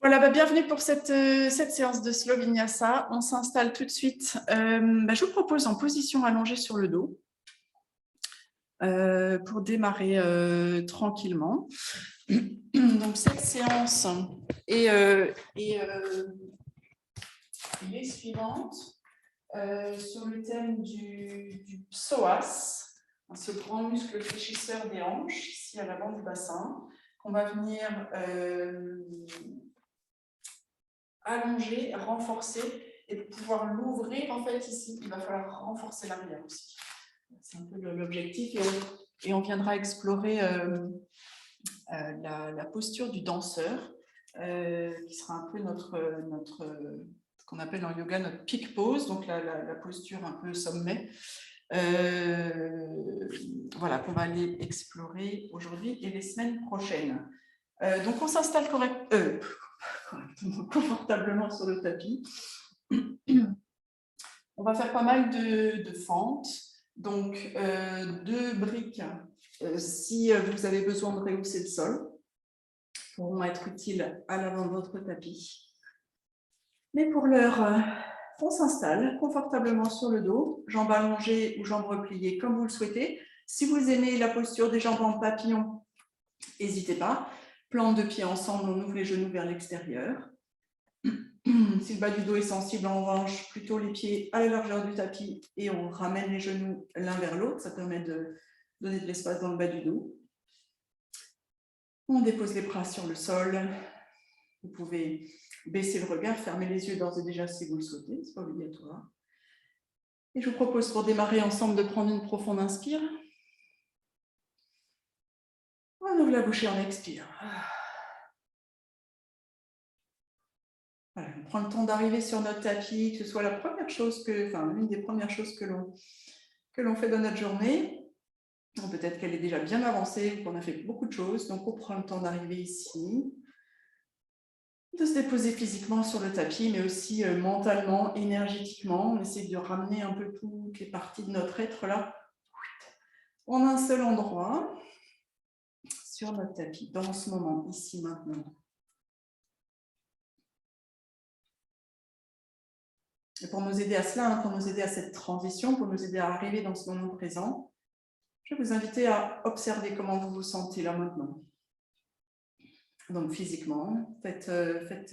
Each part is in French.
Voilà, bienvenue pour cette séance de Slow Vinyasa. On s'installe tout de suite. Je vous propose en position allongée sur le dos pour démarrer tranquillement. Donc cette séance est suivante sur le thème du psoas, ce grand muscle fléchisseur des hanches, ici à l'avant du bassin, qu'on va venir allonger, renforcer, et pour pouvoir l'ouvrir, en fait, ici, il va falloir renforcer l'arrière aussi. C'est un peu l'objectif, et on viendra explorer la posture du danseur, qui sera un peu ce qu'on appelle en yoga notre peak pose, donc la posture un peu sommet, voilà, qu'on va aller explorer aujourd'hui et les semaines prochaines. Donc on s'installe confortablement sur le tapis. On va faire pas mal de fentes, donc 2 briques, si vous avez besoin de rehausser le sol, pourront être utiles à l'avant de votre tapis. Mais pour l'heure, on s'installe confortablement sur le dos, jambes allongées ou jambes repliées comme vous le souhaitez. Si vous aimez la posture des jambes en papillon, n'hésitez pas. Plante de pieds ensemble, on ouvre les genoux vers l'extérieur. Si le bas du dos est sensible, en revanche, plutôt les pieds à la largeur du tapis et on ramène les genoux l'un vers l'autre. Ça permet de donner de l'espace dans le bas du dos. On dépose les bras sur le sol. Vous pouvez baisser le regard, fermer les yeux d'ores et déjà si vous le souhaitez, ce n'est pas obligatoire. Et je vous propose pour démarrer ensemble de prendre une profonde inspire. On ouvre la bouche et on expire. Voilà, on prend le temps d'arriver sur notre tapis, que ce soit la première chose l'une des premières choses que l'on fait dans notre journée. Peut-être qu'elle est déjà bien avancée ou qu'on a fait beaucoup de choses. Donc, on prend le temps d'arriver ici, de se déposer physiquement sur le tapis, mais aussi mentalement, énergétiquement. On essaie de ramener un peu toutes les parties de notre être là, en un seul endroit, sur notre tapis, dans ce moment, ici, maintenant. Et pour nous aider à cela, pour nous aider à cette transition, pour nous aider à arriver dans ce moment présent, je vais vous inviter à observer comment vous vous sentez là maintenant. Donc physiquement, faites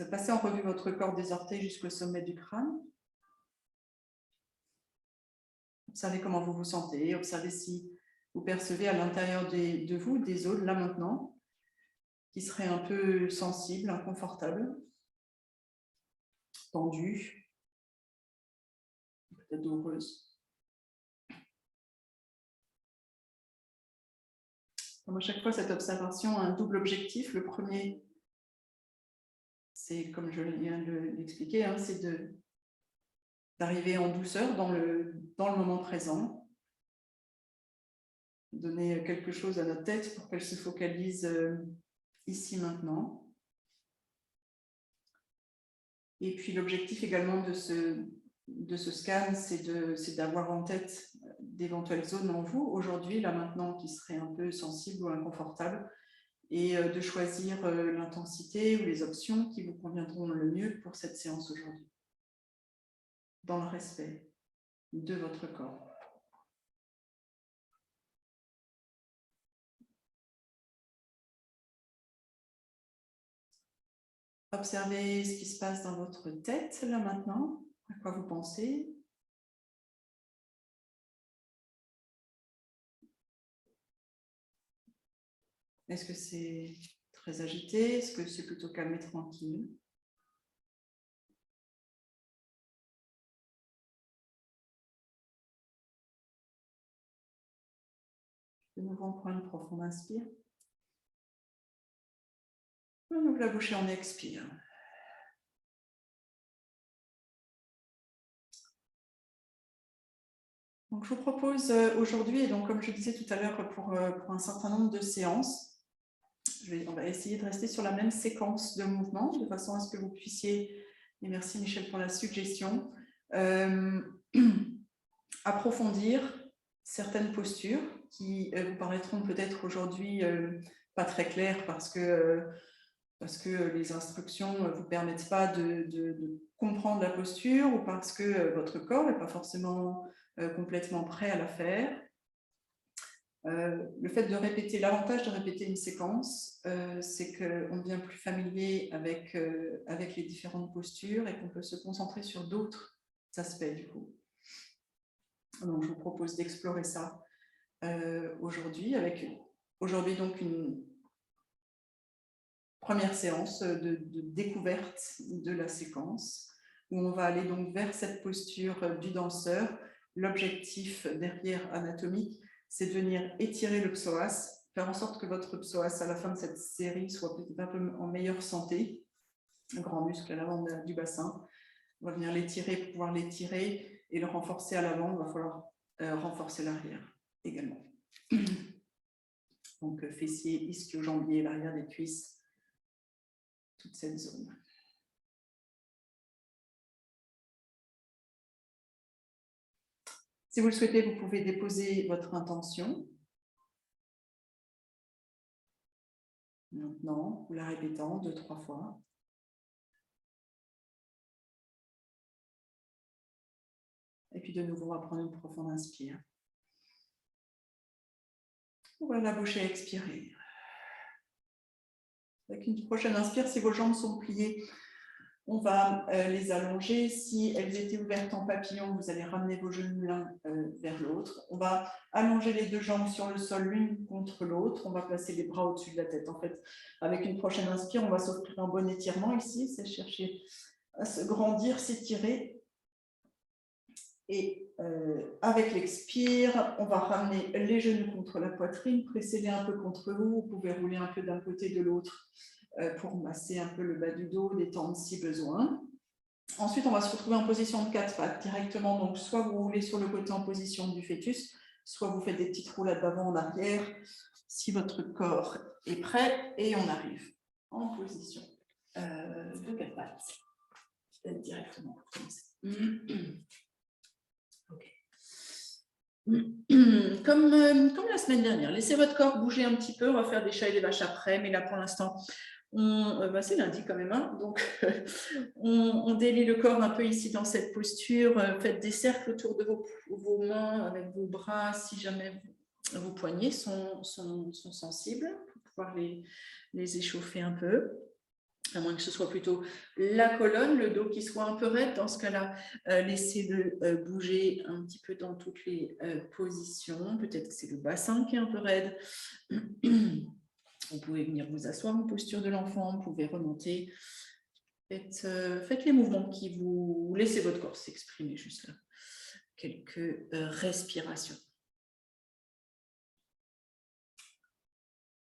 passer en revue votre corps des orteils jusqu'au sommet du crâne. Observez comment vous vous sentez, observez si vous percevez à l'intérieur de vous des zones là maintenant qui seraient un peu sensibles, inconfortables, tendues, peut-être douloureuses. Comme à chaque fois, cette observation a un double objectif. Le premier, c'est, comme je viens de l'expliquer, c'est d'arriver en douceur dans le moment présent, donner quelque chose à notre tête pour qu'elle se focalise ici, maintenant. Et puis l'objectif également de ce scan, c'est d'avoir en tête d'éventuelles zones en vous, aujourd'hui, là maintenant, qui seraient un peu sensibles ou inconfortables, et de choisir l'intensité ou les options qui vous conviendront le mieux pour cette séance aujourd'hui, dans le respect de votre corps. Observez ce qui se passe dans votre tête, là maintenant, à quoi vous pensez. Est-ce que c'est très agité? Est-ce que c'est plutôt calme et tranquille? De nouveau, on prend une profonde inspire. On ouvre la bouche et on expire. Donc, je vous propose aujourd'hui, et donc comme je disais tout à l'heure, pour un certain nombre de séances, on va essayer de rester sur la même séquence de mouvements, de façon à ce que vous puissiez, et merci Michel pour la suggestion, approfondir certaines postures qui vous paraîtront peut-être aujourd'hui pas très claires parce que parce que les instructions ne vous permettent pas de comprendre la posture ou parce que votre corps n'est pas forcément complètement prêt à la faire. Le fait de répéter, l'avantage de répéter une séquence, c'est qu'on devient plus familier avec les différentes postures et qu'on peut se concentrer sur d'autres aspects du coup. Donc, je vous propose d'explorer ça aujourd'hui, avec aujourd'hui donc une première séance de découverte de la séquence, où on va aller donc vers cette posture du danseur. L'objectif derrière anatomique, c'est de venir étirer le psoas, faire en sorte que votre psoas, à la fin de cette série, soit peut-être un peu en meilleure santé, un grand muscle à l'avant du bassin. On va venir l'étirer pour pouvoir l'étirer et le renforcer à l'avant. Il va falloir renforcer l'arrière également. Donc, fessiers, ischio-jambiers, l'arrière des cuisses, toute cette zone. Si vous le souhaitez, vous pouvez déposer votre intention. Maintenant, vous la répétant 2-3 fois. Et puis de nouveau, on va prendre une profonde inspire. Ouvrir la bouche et expirer. Avec une prochaine inspire, si vos jambes sont pliées, on va les allonger. Si elles étaient ouvertes en papillon, vous allez ramener vos genoux l'un vers l'autre. On va allonger les deux jambes sur le sol, l'une contre l'autre. On va placer les bras au-dessus de la tête. En fait, avec une prochaine inspire, on va s'offrir un bon étirement ici. C'est chercher à se grandir, s'étirer. Et avec l'expire, on va ramener les genoux contre la poitrine, presser-les un peu contre vous. Vous pouvez rouler un peu d'un côté de l'autre pour masser un peu le bas du dos, détendre si besoin. Ensuite, on va se retrouver en position de 4 pattes directement. Donc, soit vous roulez sur le côté en position du fœtus, soit vous faites des petites roulades d'avant en arrière, si votre corps est prêt. Et on arrive en position de 4 pattes directement. Comme la semaine dernière, laissez votre corps bouger un petit peu. On va faire des chats et des vaches après, mais là pour l'instant, c'est lundi quand même, hein, donc on délie le corps un peu ici dans cette posture. Faites des cercles autour de vos mains avec vos bras si jamais vos poignets sont sensibles pour pouvoir les échauffer un peu. À moins que ce soit plutôt la colonne, le dos qui soit un peu raide. Dans ce cas-là, laissez-le bouger un petit peu dans toutes les positions. Peut-être que c'est le bassin qui est un peu raide. Vous pouvez venir vous asseoir en posture de l'enfant. Vous pouvez remonter. Faites les mouvements qui vous... Laissez votre corps s'exprimer juste là. Quelques respirations.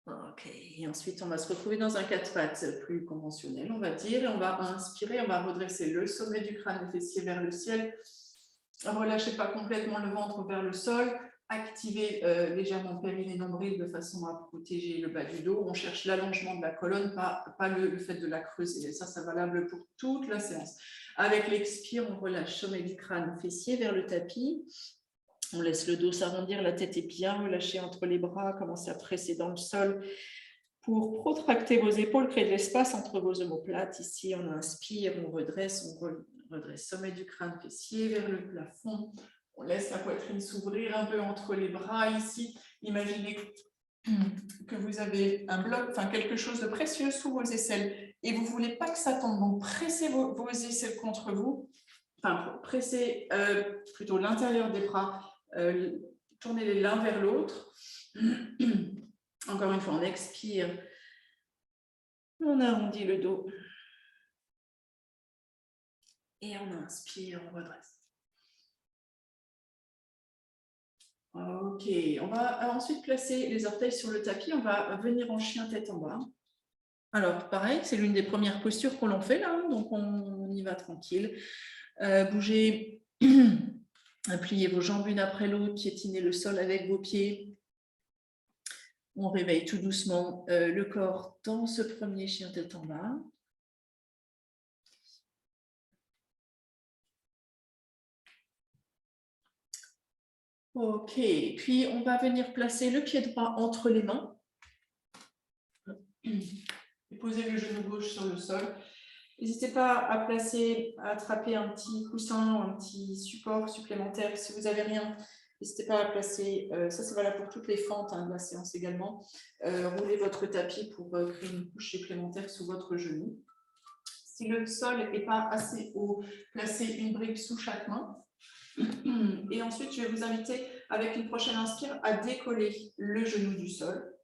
Ok, et ensuite on va se retrouver dans un 4 pattes plus conventionnel, on va dire, et on va inspirer, on va redresser le sommet du crâne, le fessier vers le ciel, relâchez pas complètement le ventre vers le sol, activez légèrement périnée nombril de façon à protéger le bas du dos, on cherche l'allongement de la colonne, pas le fait de la creuser, et ça c'est valable pour toute la séance. Avec l'expire, on relâche sommet du crâne, fessier vers le tapis. On laisse le dos s'arrondir, la tête est bien relâchée entre les bras, commencez à presser dans le sol pour protracter vos épaules, créer de l'espace entre vos omoplates. Ici, on inspire, on redresse sommet du crâne fessier vers le plafond. On laisse la poitrine s'ouvrir un peu entre les bras ici. Imaginez que vous avez un bloc, quelque chose de précieux sous vos aisselles et vous ne voulez pas que ça tombe. Donc, pressez vos aisselles contre vous. Pressez plutôt l'intérieur des bras. Tournez-les l'un vers l'autre. Encore une fois, on expire. On arrondit le dos. Et on inspire, on redresse. Ok, on va ensuite placer les orteils sur le tapis. On va venir en chien tête en bas. Alors, pareil, c'est l'une des premières postures qu'on l'on fait là, donc on y va tranquille. Bougez. Pliez vos jambes l'une après l'autre, piétinez le sol avec vos pieds. On réveille tout doucement le corps dans ce premier chien tête en bas. Ok, puis on va venir placer le pied droit entre les mains. Et posez le genou gauche sur le sol. N'hésitez pas à attraper un petit coussin ou un petit support supplémentaire. Si vous n'avez rien, n'hésitez pas à placer, ça c'est valable pour toutes les fentes de la séance également. Roulez votre tapis pour créer une couche supplémentaire sous votre genou. Si le sol n'est pas assez haut, placez une brique sous chaque main. Et ensuite, je vais vous inviter, avec une prochaine inspire, à décoller le genou du sol.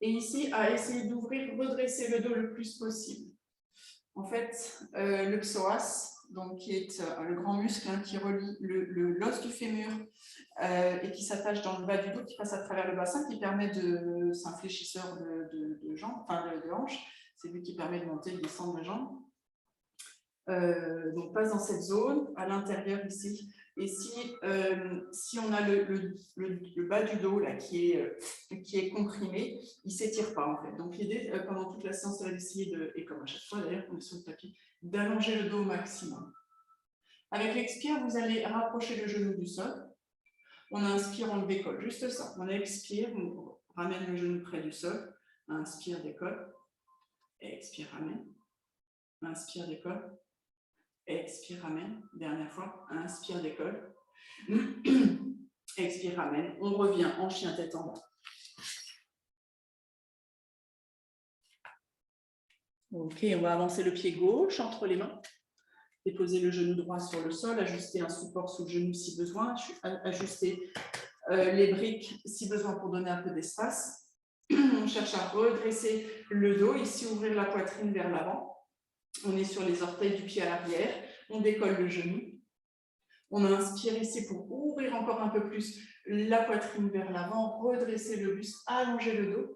Et ici, à essayer d'ouvrir, redresser le dos le plus possible. En fait, le psoas, donc, qui est le grand muscle qui relie l'os du fémur et qui s'attache dans le bas du dos, qui passe à travers le bassin, qui permet de... C'est un fléchisseur de jambes, enfin de hanches. C'est lui qui permet de monter et de descendre les jambes. Donc, passe dans cette zone, à l'intérieur ici. Et si on a le bas du dos là, qui est comprimé, il ne s'étire pas en fait. Donc, l'idée, pendant toute la séance, c'est d'essayer, et comme à chaque fois d'ailleurs, on est sur le tapis, d'allonger le dos au maximum. Avec l'expire, vous allez rapprocher le genou du sol. On inspire, on le décolle, juste ça. On expire, on ramène le genou près du sol. Inspire, décolle. Expire, ramène. Inspire, décolle. Expire, ramène. Dernière fois. Inspire, décolle. Expire, ramène. On revient en chien tête en bas. Ok, on va avancer le pied gauche entre les mains. Déposer le genou droit sur le sol. Ajuster un support sous le genou si besoin. Ajuster les briques si besoin pour donner un peu d'espace. On cherche à redresser le dos. Ici, ouvrir la poitrine vers l'avant. On est sur les orteils du pied à l'arrière. On décolle le genou. On inspire ici pour ouvrir encore un peu plus la poitrine vers l'avant, redresser le buste, allonger le dos.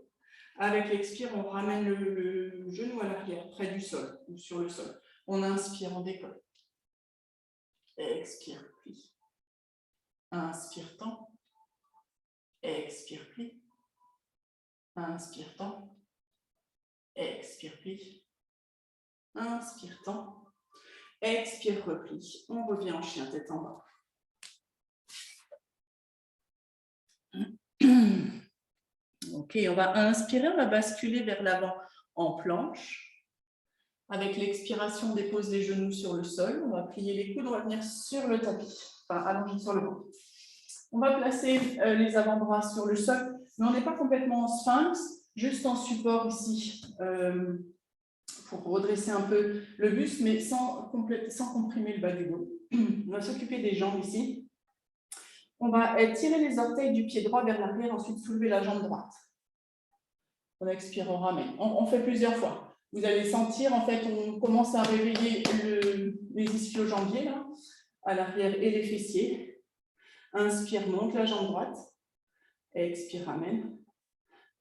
Avec l'expire, on ramène le genou à l'arrière, près du sol ou sur le sol. On inspire, on décolle. Expire, plie. Inspire, tend. Expire, plie. Inspire, tend. Expire, plie. Inspire, tend. Expire, replie. On revient en chien tête en bas. Ok, on va inspirer, on va basculer vers l'avant en planche. Avec l'expiration, on dépose les genoux sur le sol. On va plier les coudes, on va venir sur le tapis, enfin allongé sur le banc. On va placer les avant-bras sur le sol, mais on n'est pas complètement en sphinx, juste en support ici, pour redresser un peu le buste, mais sans comprimer le bas du dos. On va s'occuper des jambes ici. On va tirer les orteils du pied droit vers l'arrière, ensuite soulever la jambe droite. On expire, on ramène. On fait plusieurs fois. Vous allez sentir, en fait, on commence à réveiller les ischio-jambiers, là, à l'arrière et les fessiers. Inspire, monte la jambe droite. Expire, ramène.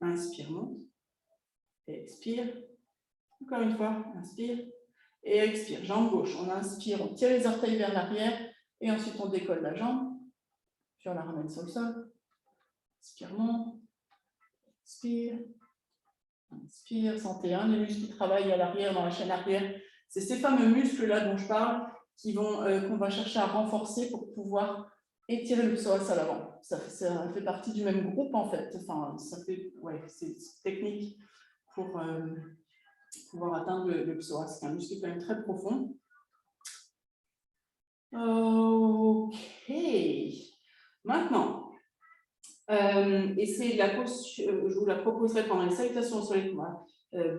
Inspire, monte. Expire. Encore une fois, inspire. Et expire, jambe gauche. On inspire, on tire les orteils vers l'arrière. Et ensuite, on décolle la jambe. Puis on la ramène sur le sol. Inspire, monte. Expire. Inspire, sentez les muscles qui travaillent à l'arrière, dans la chaîne arrière. C'est ces fameux muscles-là dont je parle qu'on va chercher à renforcer pour pouvoir étirer le psoas à l'avant. Ça fait partie du même groupe, en fait. Enfin, c'est technique pour pouvoir atteindre le psoas. C'est un muscle quand même très profond. Ok. Maintenant, et c'est la pose, je vous la proposerai pendant les salutations au soleil qu'on va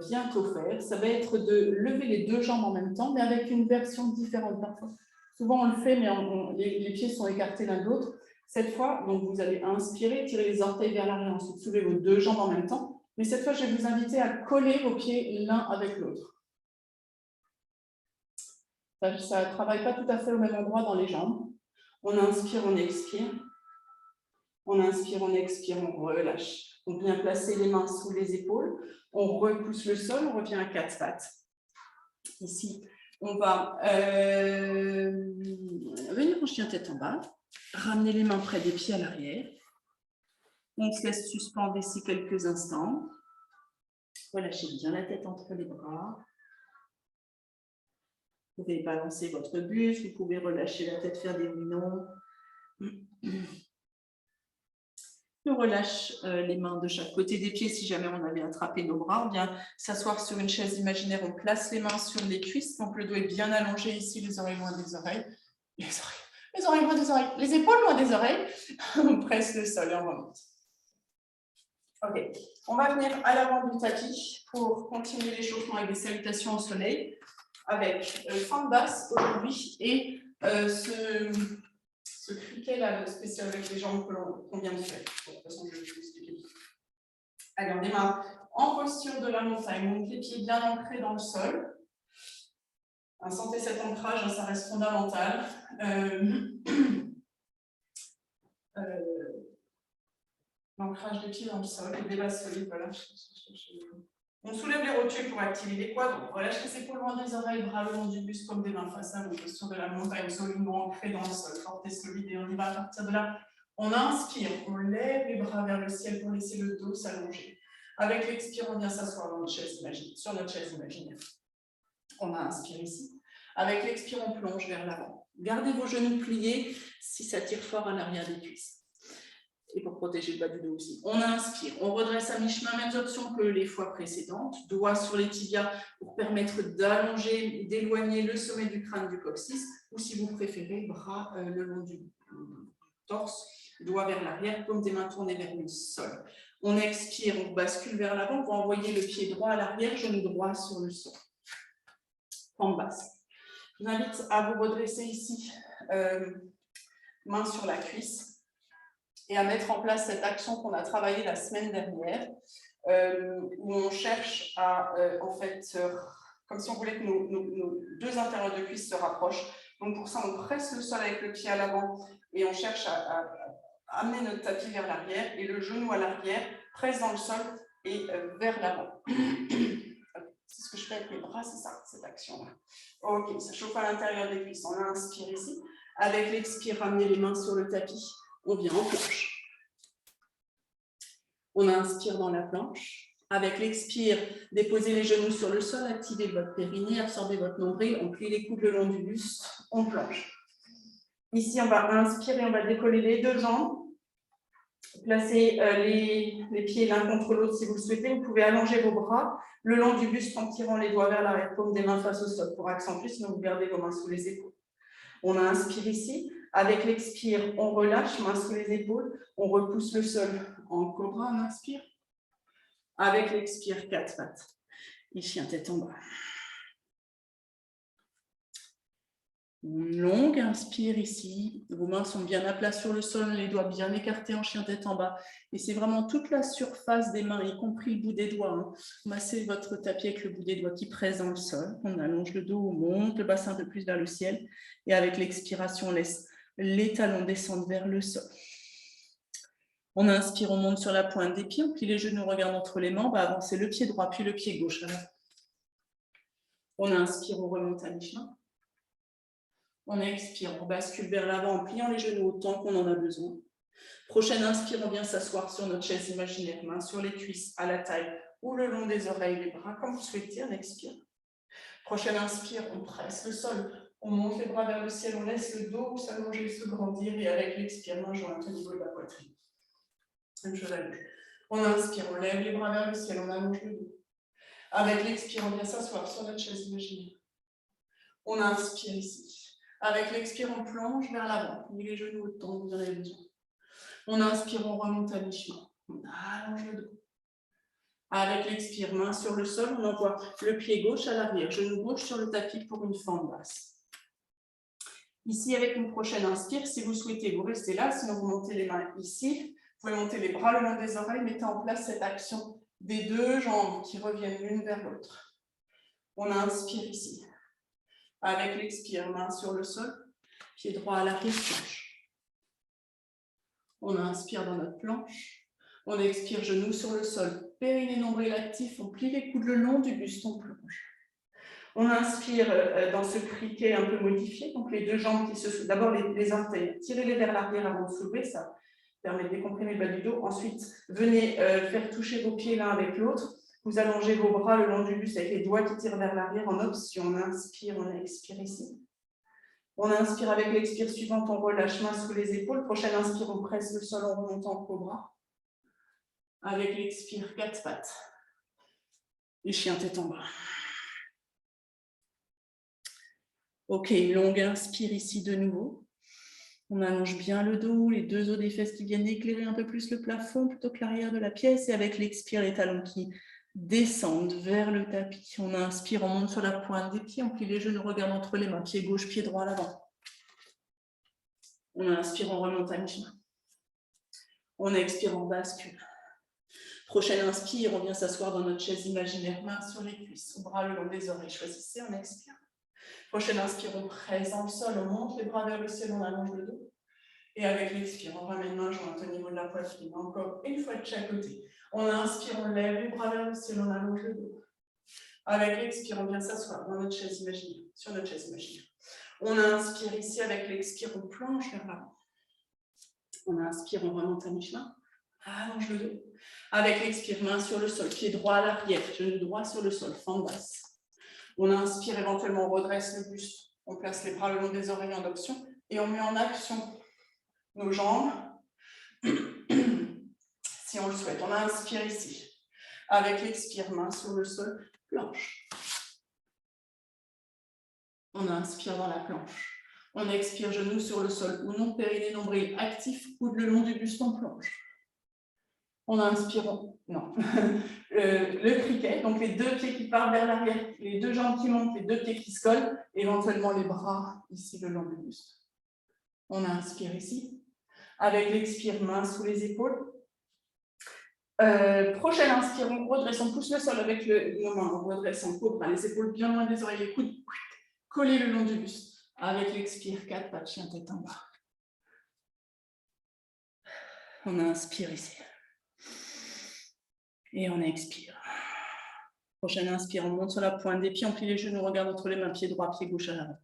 bientôt faire. Ça va être de lever les deux jambes en même temps, mais avec une version différente parfois. Souvent on le fait, mais les pieds sont écartés l'un de l'autre. Cette fois, donc vous allez inspirer, tirer les orteils vers l'arrière, ensuite soulever vos deux jambes en même temps. Mais cette fois, je vais vous inviter à coller vos pieds l'un avec l'autre. Ça ne travaille pas tout à fait au même endroit dans les jambes. On inspire, on expire. On inspire, on expire, on relâche. On vient placer les mains sous les épaules. On repousse le sol, on revient à quatre pattes. Ici, on va venir en chien tête en bas. Ramener les mains près des pieds à l'arrière. On se laisse suspendre ici quelques instants. Relâchez bien la tête entre les bras. Vous pouvez balancer votre buste, vous pouvez relâcher la tête, faire des mouvements. On relâche les mains de chaque côté des pieds si jamais on avait attrapé nos bras. On vient s'asseoir sur une chaise imaginaire. On place les mains sur les cuisses. Donc le dos est bien allongé ici, les oreilles loin des oreilles. Les oreilles loin des oreilles. Les épaules loin des oreilles. On presse le sol et on remonte. Ok. On va venir à l'avant du tapis pour continuer l'échauffement avec des salutations au soleil, avec fente basse aujourd'hui et ce criquet-là, le spécial avec les jambes qu'on vient de faire. De toute façon, je vais vous expliquer. Allez, on démarre en posture de la montagne. Donc, les pieds bien ancrés dans le sol. Sentez cet ancrage, ça reste fondamental. L'ancrage des pieds dans le sol, les bases solides, voilà. On soulève les rotules pour activer les quads. On relâche les épaules loin des oreilles, bras le long du buste comme des mains face à vous. Posture de la montagne, solidement ancrée dans le sol, forte et solide. Et on y va à partir de là. On inspire, on lève les bras vers le ciel pour laisser le dos s'allonger. Avec l'expire, on vient s'asseoir sur notre chaise imaginaire. On a inspiré ici. Avec l'expire, on plonge vers l'avant. Gardez vos genoux pliés si ça tire fort à l'arrière des cuisses. Et pour protéger le bas du dos aussi. On inspire, on redresse à mi-chemin, mêmes options que les fois précédentes. Doigts sur les tibias pour permettre d'allonger, d'éloigner le sommet du crâne du coccyx, ou si vous préférez, bras le long du torse, doigts vers l'arrière, paume des mains tournées vers le sol. On expire, on bascule vers l'avant, on va envoyer le pied droit à l'arrière, genou droit sur le sol. Pente basse. Je vous invite à vous redresser ici, main sur la cuisse, et à mettre en place cette action qu'on a travaillée la semaine dernière, où on cherche à, en fait, comme si on voulait que nos deux intérieurs de cuisse se rapprochent. Donc pour ça, on presse le sol avec le pied à l'avant et on cherche à amener notre tapis vers l'arrière et le genou à l'arrière, presse dans le sol et vers l'avant. C'est ce que je fais avec mes bras, c'est ça, cette action-là. Ok, ça chauffe à l'intérieur des cuisses. On inspire ici. Avec l'expire, ramenez les mains sur le tapis. On vient en planche. On inspire dans la planche. Avec l'expire, déposez les genoux sur le sol, activez votre périnée, absorbez votre nombril, on plie les coudes le long du buste, on plonge. Ici, on va inspirer, on va décoller les deux jambes. Placez les pieds l'un contre l'autre si vous le souhaitez. Vous pouvez allonger vos bras le long du buste en tirant les doigts vers l'arrière, paume des mains face au sol pour accentuer, sinon vous gardez vos mains sous les épaules. On inspire ici. Avec l'expire, on relâche, mains sous les épaules. On repousse le sol en cobra, on inspire. Avec l'expire, 4 pattes. Et chien tête en bas. Une longue inspire ici. Vos mains sont bien à plat sur le sol, les doigts bien écartés en chien tête en bas. Et c'est vraiment toute la surface des mains, y compris le bout des doigts. Hein. Massez votre tapis avec le bout des doigts qui presse dans le sol. On allonge le dos, on monte le bassin un peu plus vers le ciel. Et avec l'expiration, on laisse les talons descendre vers le sol. On inspire, on monte sur la pointe des pieds, on plie les genoux, on regarde entre les mains, on va avancer le pied droit, puis le pied gauche. On inspire, on remonte à mi-chemin. On expire, on bascule vers l'avant en pliant les genoux autant qu'on en a besoin. Prochaine inspire, on vient s'asseoir sur notre chaise imaginaire, mains sur les cuisses, à la taille ou le long des oreilles, les bras comme vous souhaitez, on expire. Prochaine inspire, on presse le sol, on monte les bras vers le ciel, on laisse le dos s'allonger, se grandir et avec l'expire, main jointe au niveau de la poitrine. Même chose à gauche. On inspire, on lève les bras vers le ciel, on allonge le dos. Avec l'expire, on vient s'asseoir sur notre chaise imaginaire. On inspire ici. Avec l'expire, on plonge vers l'avant. Pliez les genoux autant que vous en avez besoin. On inspire, on remonte à mi-chemin. On allonge le dos. Avec l'expire, main sur le sol, on envoie le pied gauche à l'arrière, genou gauche sur le tapis pour une fente basse. Ici, avec une prochaine inspire, si vous souhaitez, vous restez là. Sinon, vous montez les mains ici. Vous pouvez monter les bras le long des oreilles. Mettez en place cette action des deux jambes qui reviennent l'une vers l'autre. On inspire ici. Avec l'expire, main sur le sol, pied droit à l'arrière, planche. On inspire dans notre planche. On expire, genoux sur le sol, périnée, nombril actif. On plie les coudes le long du buste, on plonge. On inspire dans ce criquet un peu modifié, donc les deux jambes qui se soulèvent. D'abord les orteils, tirez-les vers l'arrière avant de soulever, ça permet de décomprimer le bas du dos. Ensuite, venez faire toucher vos pieds l'un avec l'autre. Vous allongez vos bras le long du buste avec les doigts qui tirent vers l'arrière en option. On inspire, on expire ici. On inspire avec l'expire suivante, on relâche main sous les épaules. Prochaine inspire, on presse le sol en remontant au cobra. Avec l'expire, 4 pattes. Et chien tête en bas. Ok, longue inspire ici de nouveau. On allonge bien le dos, les deux os des fesses qui viennent éclairer un peu plus le plafond plutôt que l'arrière de la pièce. Et avec l'expire, les talons qui descendent vers le tapis. On inspire, on monte sur la pointe des pieds, on plie les genoux, regarde entre les mains, pied gauche, pied droit à l'avant. On inspire, on remonte à mi-chemin. On expire, on bascule. Prochaine inspire, on vient s'asseoir dans notre chaise imaginaire, main sur les cuisses, bras le long des oreilles. Choisissez, on expire. Prochaine inspire, on presse dans le sol, on monte les bras vers le ciel, on allonge le dos. Et avec l'expire, on ramène main jointe au niveau de la poitrine. Encore une fois de chaque côté. On inspire, on lève les bras vers le ciel, on allonge le dos. Avec l'expire, on vient s'asseoir dans notre chaise imaginaire, sur notre chaise imaginaire. On inspire ici, avec l'expire, on plonge vers l'avant. On inspire, on remonte à mi-chemin. Allonge le dos. Avec l'expire, main sur le sol, pied droit à l'arrière, genou droit sur le sol, fente basse. On inspire, éventuellement, on redresse le buste. On place les bras le long des oreilles en option et on met en action nos jambes, si on le souhaite. On inspire ici. Avec l'expire, main sur le sol, planche. On inspire dans la planche. On expire, genoux sur le sol ou non, périnée, nombril actif, coude le long du buste, on plonge. On inspire, non. Le criquet, donc les deux pieds qui partent vers l'arrière, les deux jambes qui montent, les deux pieds qui se collent, éventuellement les bras ici le long du buste. On inspire ici. Avec l'expire, main sous les épaules. Prochaine inspire, on redresse, on pousse le sol avec nos mains, on redresse en cobra, les épaules bien loin des oreilles, les coudes collés le long du buste. Avec l'expire, 4 pattes, chien tête en bas. On inspire ici. Et on expire. Prochaine inspire, on monte sur la pointe des pieds, on plie les genoux, on regarde entre les mains, pied droit, pied gauche à l'avant.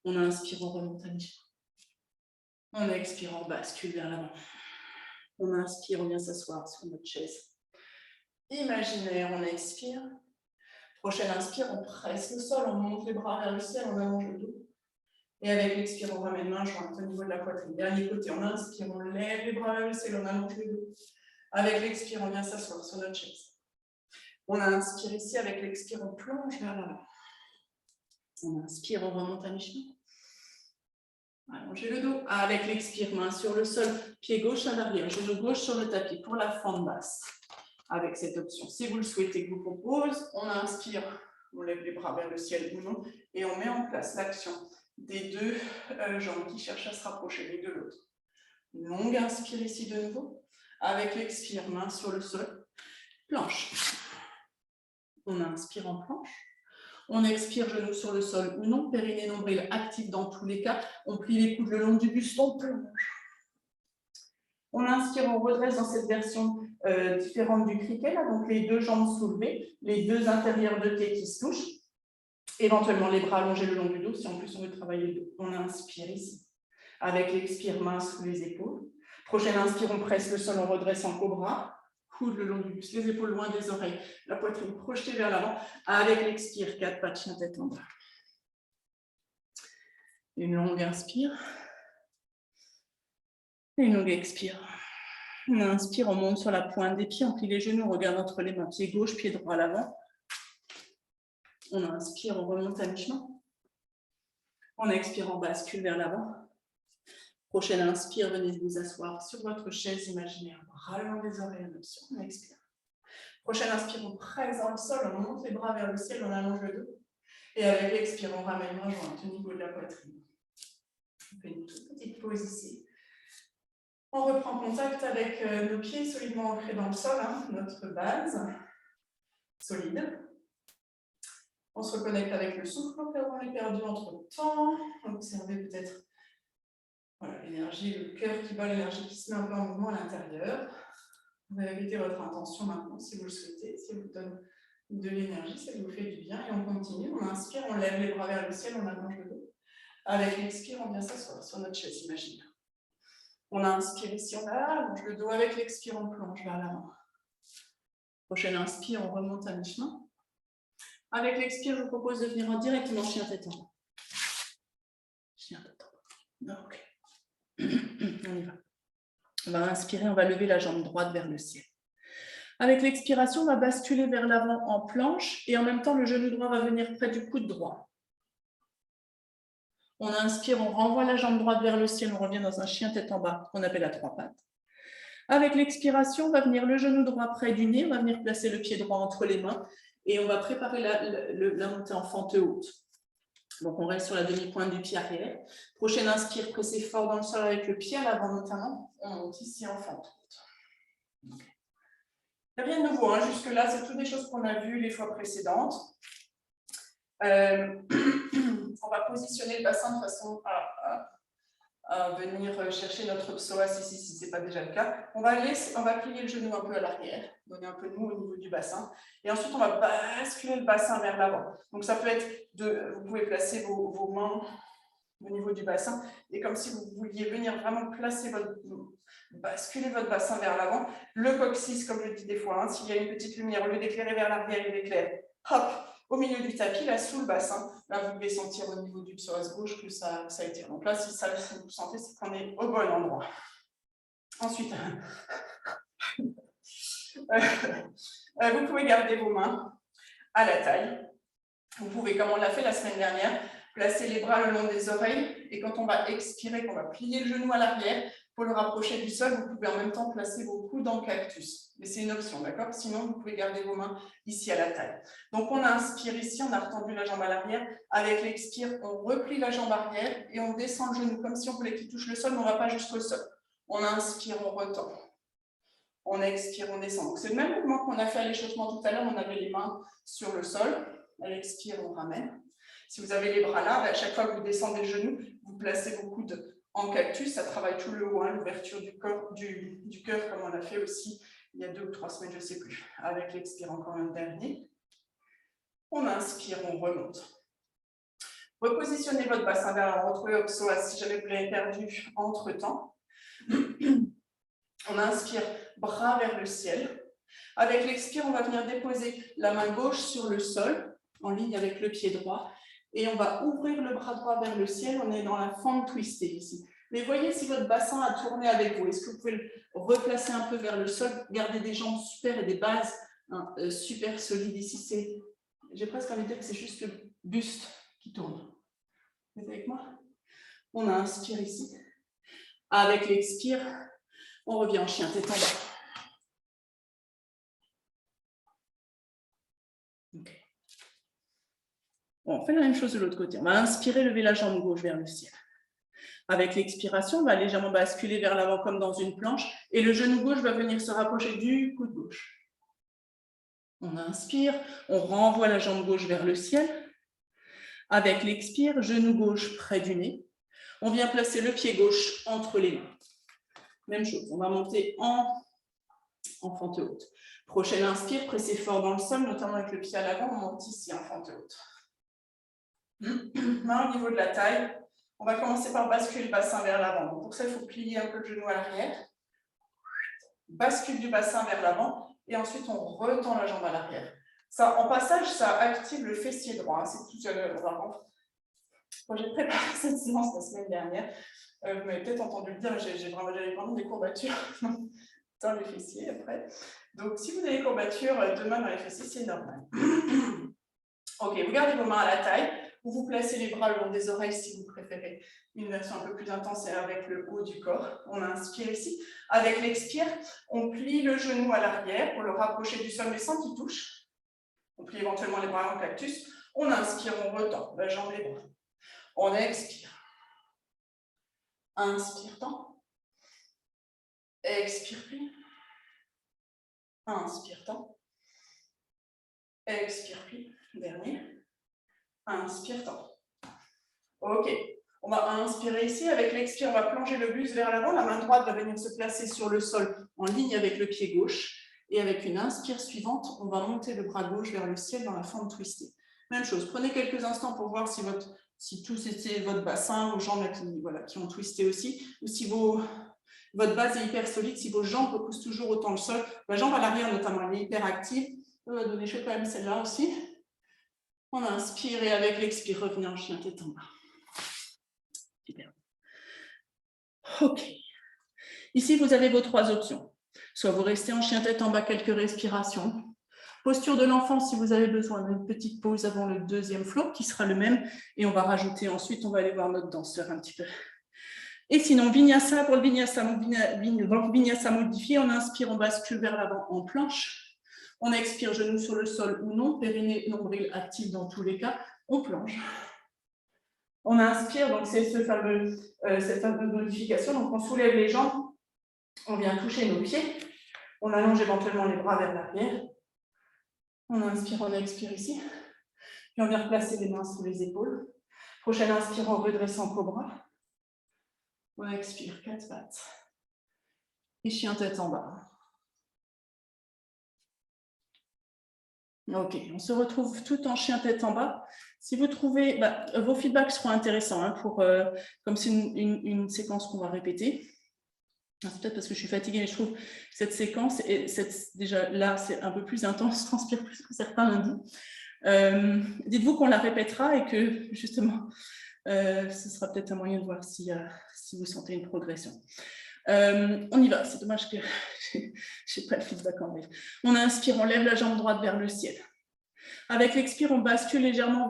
On inspire, on remonte à mi-chemin. On expire, on bascule vers l'avant. On inspire, on vient s'asseoir sur notre chaise imaginaire, on expire. Prochaine inspire, on presse le sol, on monte les bras vers le ciel, on allonge le dos. Et avec l'expire, on ramène main jointe au niveau de la poitrine. Dernier côté, on inspire, on lève les bras vers le ciel, on allonge le dos. Avec l'expire, on vient s'asseoir sur notre chaise. On inspire ici, avec l'expire, on plonge vers l'avant. On inspire, on remonte à mi-chemin. Allongez le dos. Avec l'expire, main sur le sol, pied gauche à l'arrière, genou gauche sur le tapis pour la fente basse. Avec cette option, si vous le souhaitez, je vous propose, on inspire, on lève les bras vers le ciel ou non, et on met en place l'action des deux jambes qui cherchent à se rapprocher l'une de l'autre. Longue inspire ici de nouveau. Avec l'expire, main sur le sol, planche. On inspire en planche. On expire, genoux sur le sol ou non, périnée, nombril actif dans tous les cas. On plie les coudes le long du buste, on plonge. On inspire, on redresse dans cette version différente du criquet, là, donc les deux jambes soulevées, les deux intérieurs de pied qui se touchent, éventuellement les bras allongés le long du dos, si en plus on veut travailler le dos. On inspire ici. Avec l'expire, main sous les épaules. Prochaine inspire, on presse le sol, on redresse en cobra. Coude le long du buste, les épaules loin des oreilles, la poitrine projetée vers l'avant. Avec l'expire, 4 pattes, chien tête en bas. Une longue inspire. Une longue expire. On inspire, on monte sur la pointe des pieds, on plie les genoux, on regarde entre les mains, pied gauche, pied droit à l'avant. On inspire, on remonte à mi-chemin. On expire, on bascule vers l'avant. Prochaine inspire, venez vous asseoir sur votre chaise imaginaire, bras le long des oreilles en option. On expire. Prochaine inspire, on presse dans le sol, on monte les bras vers le ciel, on allonge le dos. Et avec l'expire, on ramène main jointe au niveau de la poitrine. On fait une toute petite pause ici. On reprend contact avec nos pieds solidement ancrés dans le sol, hein, notre base solide. On se reconnecte avec le souffle, on est perdu entre temps. Observez peut-être voilà, l'énergie, le cœur qui bat, l'énergie qui se met un peu en mouvement à l'intérieur. Vous allez répéter votre intention maintenant si vous le souhaitez, si vous donne de l'énergie, ça vous fait du bien. Et on continue, on inspire, on lève les bras vers le ciel, on allonge le dos. Avec l'expire, on vient s'asseoir sur notre chaise imaginaire. On inspire ici, on allonge le dos. Avec l'expire, on plonge vers l'avant. Prochaine inspire, on remonte à mi-chemin. Avec l'expire, je vous propose de venir directement chien tête en bas. Chien tête en bas. Ok. On y va. On va inspirer, on va lever la jambe droite vers le ciel. Avec l'expiration, on va basculer vers l'avant en planche et en même temps, le genou droit va venir près du coude droit. On inspire, on renvoie la jambe droite vers le ciel, on revient dans un chien tête en bas, qu'on appelle à 3 pattes. Avec l'expiration, on va venir le genou droit près du nez, on va venir placer le pied droit entre les mains et on va préparer la montée en fente haute. Donc, on reste sur la demi-pointe du pied arrière. Prochaine inspire, pressez fort dans le sol avec le pied à l'avant notamment. On monte ici en fente haute. Il n'y a rien de nouveau, hein. Jusque-là, c'est toutes des choses qu'on a vues les fois précédentes. On va positionner le bassin de façon à venir chercher notre psoas ici, si ce n'est pas déjà le cas. On va plier le genou un peu à l'arrière, donner un peu de mou au niveau du bassin. Et ensuite, on va basculer le bassin vers l'avant. Donc, ça peut être vous pouvez placer vos mains au niveau du bassin. Et comme si vous vouliez venir vraiment basculer votre bassin vers l'avant. Le coccyx, comme je le dis des fois, hein, s'il y a une petite lumière, au lieu d'éclairer vers l'arrière, il éclaire. Hop, au milieu du tapis, là, sous le bassin. Là, vous pouvez sentir au niveau du psoas gauche que ça étire. Donc là, si vous sentez, c'est qu'on est au bon endroit. Ensuite, vous pouvez garder vos mains à la taille. Vous pouvez, comme on l'a fait la semaine dernière, placer les bras le long des oreilles. Et quand on va expirer, qu'on va plier le genou à l'arrière, pour le rapprocher du sol, vous pouvez en même temps placer vos coudes en cactus. Mais c'est une option, d'accord? Sinon, vous pouvez garder vos mains ici à la taille. Donc, on inspire ici, on a retendu la jambe à l'arrière. Avec l'expire, on replie la jambe arrière et on descend le genou comme si on voulait qu'il touche le sol, mais on ne va pas jusqu'au sol. On inspire, on retend. On expire, on descend. Donc, c'est le même mouvement qu'on a fait à l'échauffement tout à l'heure. On avait les mains sur le sol. À l'expire, on ramène. Si vous avez les bras là, à chaque fois que vous descendez le genou, vous placez vos coudes en cactus. Ça travaille tout le haut, hein, l'ouverture du cœur, comme on l'a fait aussi il y a 2 ou 3 semaines, je ne sais plus. Avec l'expire, encore un dernier. On inspire, on remonte. Repositionnez votre bassin vers l'avant, retrouvez au psoas si jamais vous l'avez perdu entre-temps. On inspire, bras vers le ciel. Avec l'expire, on va venir déposer la main gauche sur le sol, en ligne avec le pied droit. Et on va ouvrir le bras droit vers le ciel. On est dans la fente twistée ici. Mais voyez si votre bassin a tourné avec vous. Est-ce que vous pouvez le replacer un peu vers le sol, garder des jambes super et des bases super solides ici. J'ai presque envie de dire que c'est juste le buste qui tourne. Vous êtes avec moi? On inspire ici. Avec l'expire, on revient en chien tête en bas. Okay. Bon, on fait la même chose de l'autre côté. On va inspirer, lever la jambe gauche vers le ciel. Avec l'expiration, on va légèrement basculer vers l'avant comme dans une planche et le genou gauche va venir se rapprocher du coude gauche. On inspire, on renvoie la jambe gauche vers le ciel. Avec l'expire, genou gauche près du nez. On vient placer le pied gauche entre les mains. Même chose, on va monter en fente haute. Prochaine inspire, pressez fort dans le sol, notamment avec le pied à l'avant, on monte ici en fente haute. Main au niveau de la taille. On va commencer par basculer le bassin vers l'avant. Pour ça, il faut plier un peu le genou à l'arrière. Bascule du bassin vers l'avant. Et ensuite, on retend la jambe à l'arrière. Ça, en passage, ça active le fessier droit. C'est tout seul. Quand j'ai préparé cette séance la semaine dernière, vous m'avez peut-être entendu le dire, j'avais vraiment des courbatures dans les fessiers après. Donc, si vous avez des courbatures demain dans les fessiers, c'est normal. Ok, vous gardez vos mains à la taille. Vous placez les bras le long des oreilles si vous préférez une version un peu plus intense et avec le haut du corps. On inspire ici. Avec l'expire, on plie le genou à l'arrière pour le rapprocher du sol mais sans qu'il touche. On plie éventuellement les bras en cactus. On inspire, on retend la jambe, les bras. On expire. Inspire, tend. Expire, plie. Inspire, tend. Expire, plie. Dernier. Inspire, tend. Ok. On va inspirer ici. Avec l'expire, on va plonger le buste vers l'avant. La main droite va venir se placer sur le sol en ligne avec le pied gauche. Et avec une inspire suivante, on va monter le bras gauche vers le ciel dans la forme twistée. Même chose. Prenez quelques instants pour voir si tout c'était votre bassin, vos jambes qui ont twisté aussi, ou si votre base est hyper solide, si vos jambes repoussent toujours autant le sol. La jambe à l'arrière, notamment, elle est hyper active. On va donner chaud quand même celle-là aussi. On inspire et avec l'expire, revenez en chien tête en bas. Super. Ok. Ici, vous avez vos 3 options. Soit vous restez en chien tête en bas quelques respirations. Posture de l'enfant, si vous avez besoin d'une petite pause avant le deuxième flow, qui sera le même. Et on va rajouter ensuite, on va aller voir notre danseur un petit peu. Et sinon, vinyasa, pour le vinyasa modifié, on inspire, on bascule vers l'avant en planche. On expire, genoux sur le sol ou non, périnée, nombril actif dans tous les cas, on plonge. On inspire, donc c'est cette fameuse modification, donc on soulève les jambes, on vient toucher nos pieds, on allonge éventuellement les bras vers l'arrière. On inspire, on expire ici. Puis on vient replacer les mains sous les épaules. Prochaine inspire, on redresse en cobra. On expire, 4 pattes. Et chien tête en bas. Ok, on se retrouve tout en chien tête en bas. Si vous trouvez, vos feedbacks seront intéressants, hein, comme c'est une séquence qu'on va répéter. C'est peut-être parce que je suis fatiguée, mais je trouve cette séquence, déjà là, c'est un peu plus intense, je transpire plus que certains lundis. Dites-vous qu'on la répétera et que justement, ce sera peut-être un moyen de voir si vous sentez une progression. On y va, c'est dommage que je n'ai pas le feedback en live. On inspire, on lève la jambe droite vers le ciel. Avec l'expire, on bascule légèrement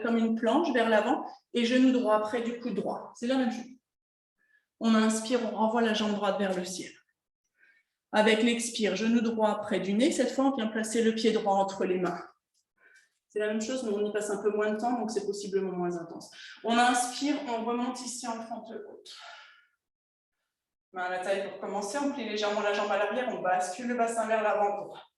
comme une planche vers l'avant et genou droit près du coude droit. C'est la même chose. On inspire, on renvoie la jambe droite vers le ciel. Avec l'expire, genou droit près du nez. Cette fois, on vient placer le pied droit entre les mains. C'est la même chose, mais on y passe un peu moins de temps, donc c'est possiblement moins intense. On inspire, on remonte ici en fente haute. Main à la taille pour commencer, on plie légèrement la jambe à l'arrière, on bascule le bassin vers l'avant pour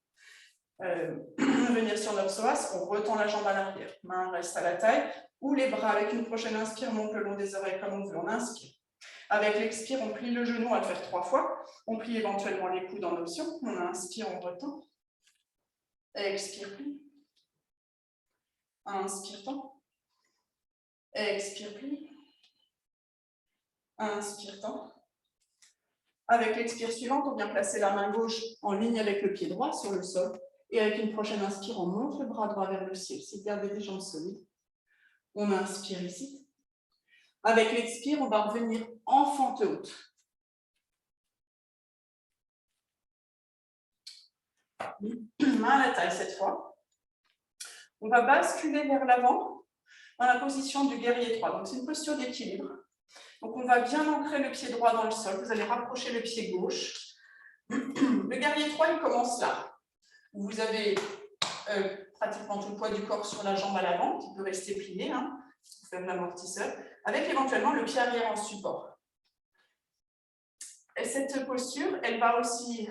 venir sur notre psoas, on retend la jambe à l'arrière. Main reste à la taille, ou les bras avec une prochaine inspire montent le long des oreilles comme on veut, on inspire. Avec l'expire, on plie le genou, on va le faire 3 fois. On plie éventuellement les coudes en option. On inspire, on retend. Expire, plie. Inspire, tend. Expire, plie. Inspire, tend. Avec l'expire suivante, on vient placer la main gauche en ligne avec le pied droit sur le sol. Et avec une prochaine inspire, on monte le bras droit vers le ciel. C'est de garder les jambes solides. On inspire ici. Avec l'expire, on va revenir en fente haute. Main à la taille cette fois. On va basculer vers l'avant dans la position du guerrier 3. Donc c'est une posture d'équilibre. Donc on va bien ancrer le pied droit dans le sol. Vous allez rapprocher le pied gauche. Le guerrier 3, il commence là. Vous avez pratiquement tout le poids du corps sur la jambe à l'avant, qui peut rester plié, hein, pour faire l'amortisseur, avec éventuellement le pied arrière en support. Et cette posture, elle va aussi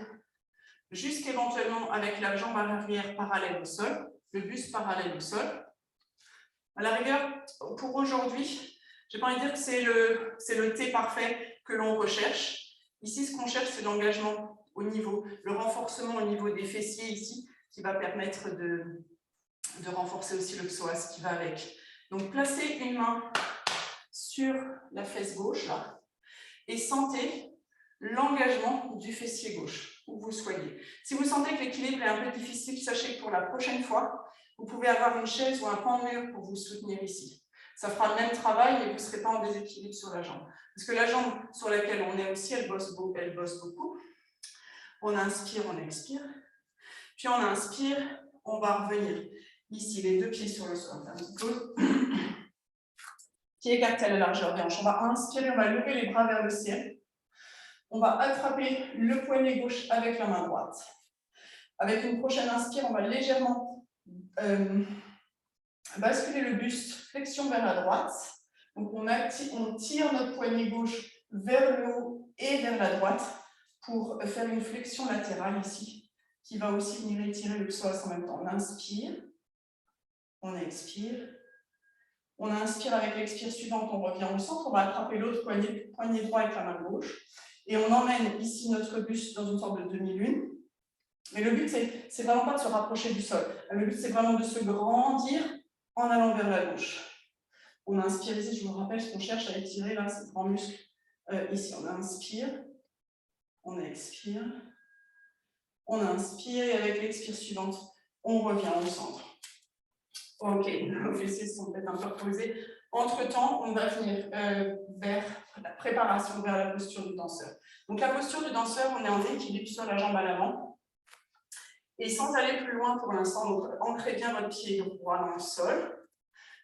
jusqu'éventuellement avec la jambe à l'arrière parallèle au sol, le buste parallèle au sol. À la rigueur, pour aujourd'hui, je n'ai pas envie de dire que c'est le T parfait que l'on recherche. Ici, ce qu'on cherche, c'est l'engagement au niveau, le renforcement au niveau des fessiers ici, qui va permettre de renforcer aussi le psoas qui va avec. Donc, placez une main sur la fesse gauche, là, et sentez l'engagement du fessier gauche, où vous soyez. Si vous sentez que l'équilibre est un peu difficile, sachez que pour la prochaine fois, vous pouvez avoir une chaise ou un pan de mur pour vous soutenir ici. Ça fera le même travail, mais vous ne serez pas en déséquilibre sur la jambe. Parce que la jambe sur laquelle on est aussi, elle bosse beaucoup. On inspire, on expire. Puis on inspire, on va revenir ici, les deux pieds sur le sol. Un petit peu. Pied écarté à la largeur des hanches. On va inspirer, on va lever les bras vers le ciel. On va attraper le poignet gauche avec la main droite. Avec une prochaine inspire, on va légèrement basculer le buste, flexion vers la droite. Donc on tire notre poignet gauche vers le haut et vers la droite pour faire une flexion latérale ici, qui va aussi venir étirer le psoas en même temps. On inspire, on expire. On inspire avec l'expire suivante, on revient au centre, on va attraper l'autre poignet droit avec la main gauche. Et on emmène ici notre buste dans une sorte de demi-lune. Mais le but, c'est vraiment pas de se rapprocher du sol. Le but, c'est vraiment de se grandir en allant vers la gauche. On inspire ici, je vous rappelle ce qu'on cherche à étirer, là, ces grands muscles. Ici, on inspire, on expire, on inspire, et avec l'expire suivante, on revient au centre. Ok, nos fessiers sont peut-être un peu reposés. Entre-temps, on va venir vers la préparation, vers la posture du danseur. Donc la posture du danseur, on est en équilibre sur la jambe à l'avant. Et sans aller plus loin pour l'instant, donc ancrez bien votre pied droit dans le sol.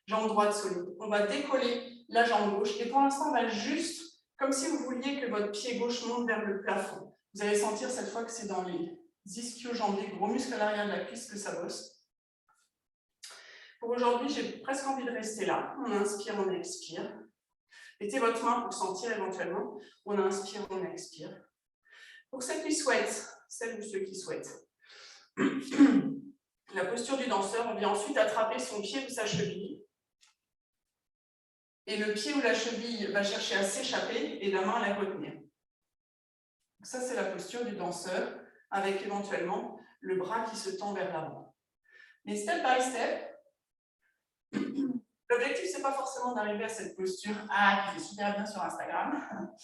Jambe droite solide. On va décoller la jambe gauche. Et pour l'instant, on va juste, comme si vous vouliez que votre pied gauche monte vers le plafond. Vous allez sentir cette fois que c'est dans les ischio-jambiers, gros muscles à l'arrière de la cuisse que ça bosse. Pour aujourd'hui, j'ai presque envie de rester là. On inspire, on expire. Mettez votre main pour sentir éventuellement. On inspire, on expire. Pour celles qui souhaitent, celles ou ceux qui souhaitent, la posture du danseur, on vient ensuite attraper son pied ou sa cheville. Et le pied ou la cheville va chercher à s'échapper et la main à la retenir. Donc ça, c'est la posture du danseur, avec éventuellement le bras qui se tend vers l'avant. Mais step by step, l'objectif, ce n'est pas forcément d'arriver à cette posture qui fait super bien sur Instagram.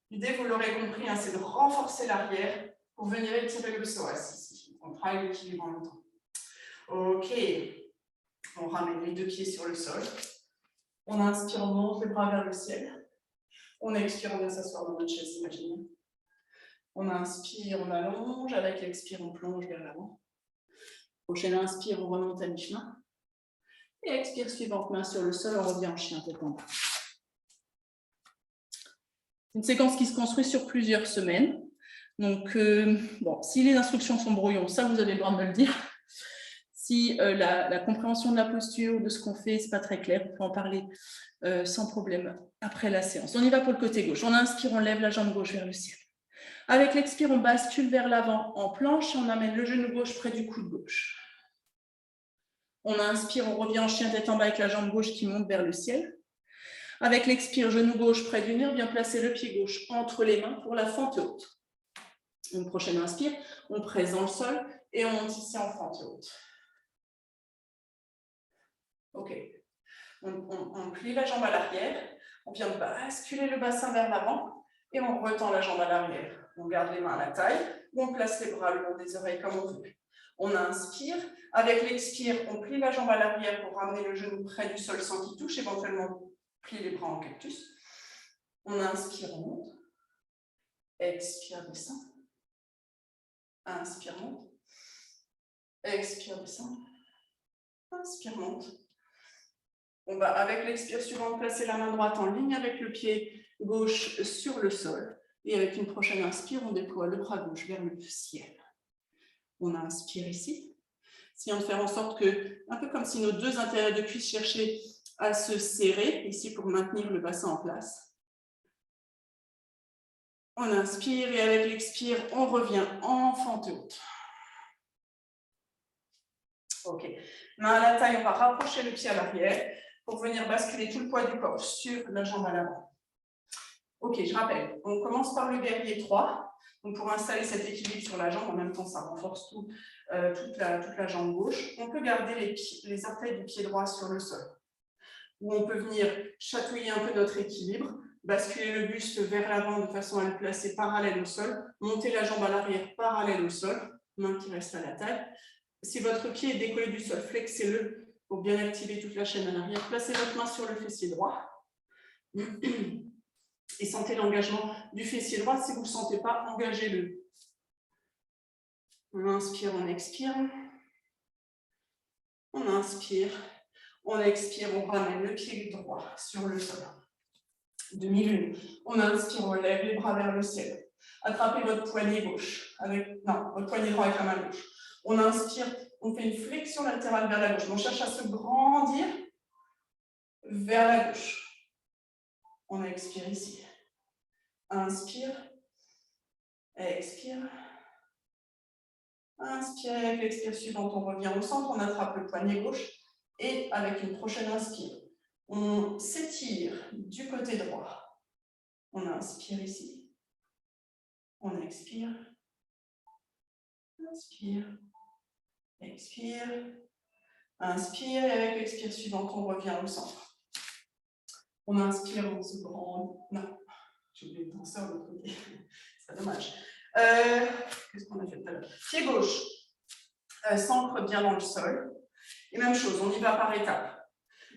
L'idée, vous l'aurez compris, c'est de renforcer l'arrière pour venir étirer le psoas ici. On travaille l'équilibre en même temps. Ok. On ramène les deux pieds sur le sol. On inspire, on monte les bras vers le ciel. On expire, on vient s'asseoir dans notre chaise, imaginez. On inspire, on allonge. Avec l'expire, on plonge vers l'avant. Prochaine inspire, on remonte à mi-chemin. Et expire suivante, main sur le sol, on revient en chien tête en bas. Une séquence qui se construit sur plusieurs semaines. Donc, bon, si les instructions sont brouillons, ça, vous avez le droit de me le dire. Si la compréhension de la posture ou de ce qu'on fait, ce n'est pas très clair, on peut en parler sans problème après la séance. On y va pour le côté gauche. On inspire, on lève la jambe gauche vers le ciel. Avec l'expire, on bascule vers l'avant en planche et on amène le genou gauche près du coude gauche. On inspire, on revient en chien tête en bas avec la jambe gauche qui monte vers le ciel. Avec l'expire, genou gauche près du mur, bien placer le pied gauche entre les mains pour la fente haute. Une prochaine inspire, on presse dans le sol et on monte ici en fente haute. Ok. On plie la jambe à l'arrière, on vient basculer le bassin vers l'avant et on retend la jambe à l'arrière. On garde les mains à la taille ou on place les bras le long des oreilles comme on veut. On inspire. Avec l'expire, on plie la jambe à l'arrière pour ramener le genou près du sol sans qu'il touche, éventuellement plier les bras en cactus. On inspire, on monte. Expire, descend. Inspire, monte. Expire, descend. Inspire, monte. On va, avec l'expire suivante, placer la main droite en ligne avec le pied gauche sur le sol. Et avec une prochaine inspire, on déploie le bras gauche vers le ciel. On inspire ici. Essayons de faire en sorte que, un peu comme si nos deux intérieurs de cuisse cherchaient à se serrer, ici pour maintenir le bassin en place. On inspire et avec l'expire, on revient en fente haute. Ok. Main à la taille, on va rapprocher le pied à l'arrière pour venir basculer tout le poids du corps sur la jambe à l'avant. Ok, je rappelle, on commence par le guerrier 3. Donc pour installer cet équilibre sur la jambe, en même temps, ça renforce toute la jambe gauche. On peut garder les orteils du pied droit sur le sol. Ou on peut venir chatouiller un peu notre équilibre, basculer le buste vers l'avant de façon à le placer parallèle au sol, monter la jambe à l'arrière parallèle au sol, main qui reste à la taille. Si votre pied est décollé du sol, flexez-le pour bien activer toute la chaîne à l'arrière. Placez votre main sur le fessier droit. Et sentez l'engagement du fessier droit. Si vous ne le sentez pas, engagez-le. On inspire, on expire. On inspire, on expire, on ramène le pied droit sur le sol. Demi-lune. On inspire, on lève les bras vers le ciel. Attrapez votre poignet gauche. Votre poignet droit avec la main gauche. On inspire, on fait une flexion latérale vers la gauche. On cherche à se grandir vers la gauche. On expire ici. Inspire. Expire. Inspire, avec l'expire suivante, on revient au centre, on attrape le poignet gauche et avec une prochaine inspire, on s'étire du côté droit. On inspire ici. On expire. Inspire. Expire. Inspire et avec l'expire suivante, on revient au centre. On inspire, on se grandit. Non, j'ai oublié le danseur de l'autre côté. C'est dommage. Qu'est-ce qu'on a fait tout à l'heure? Pied gauche s'ancre bien dans le sol. Et même chose, on y va par étapes.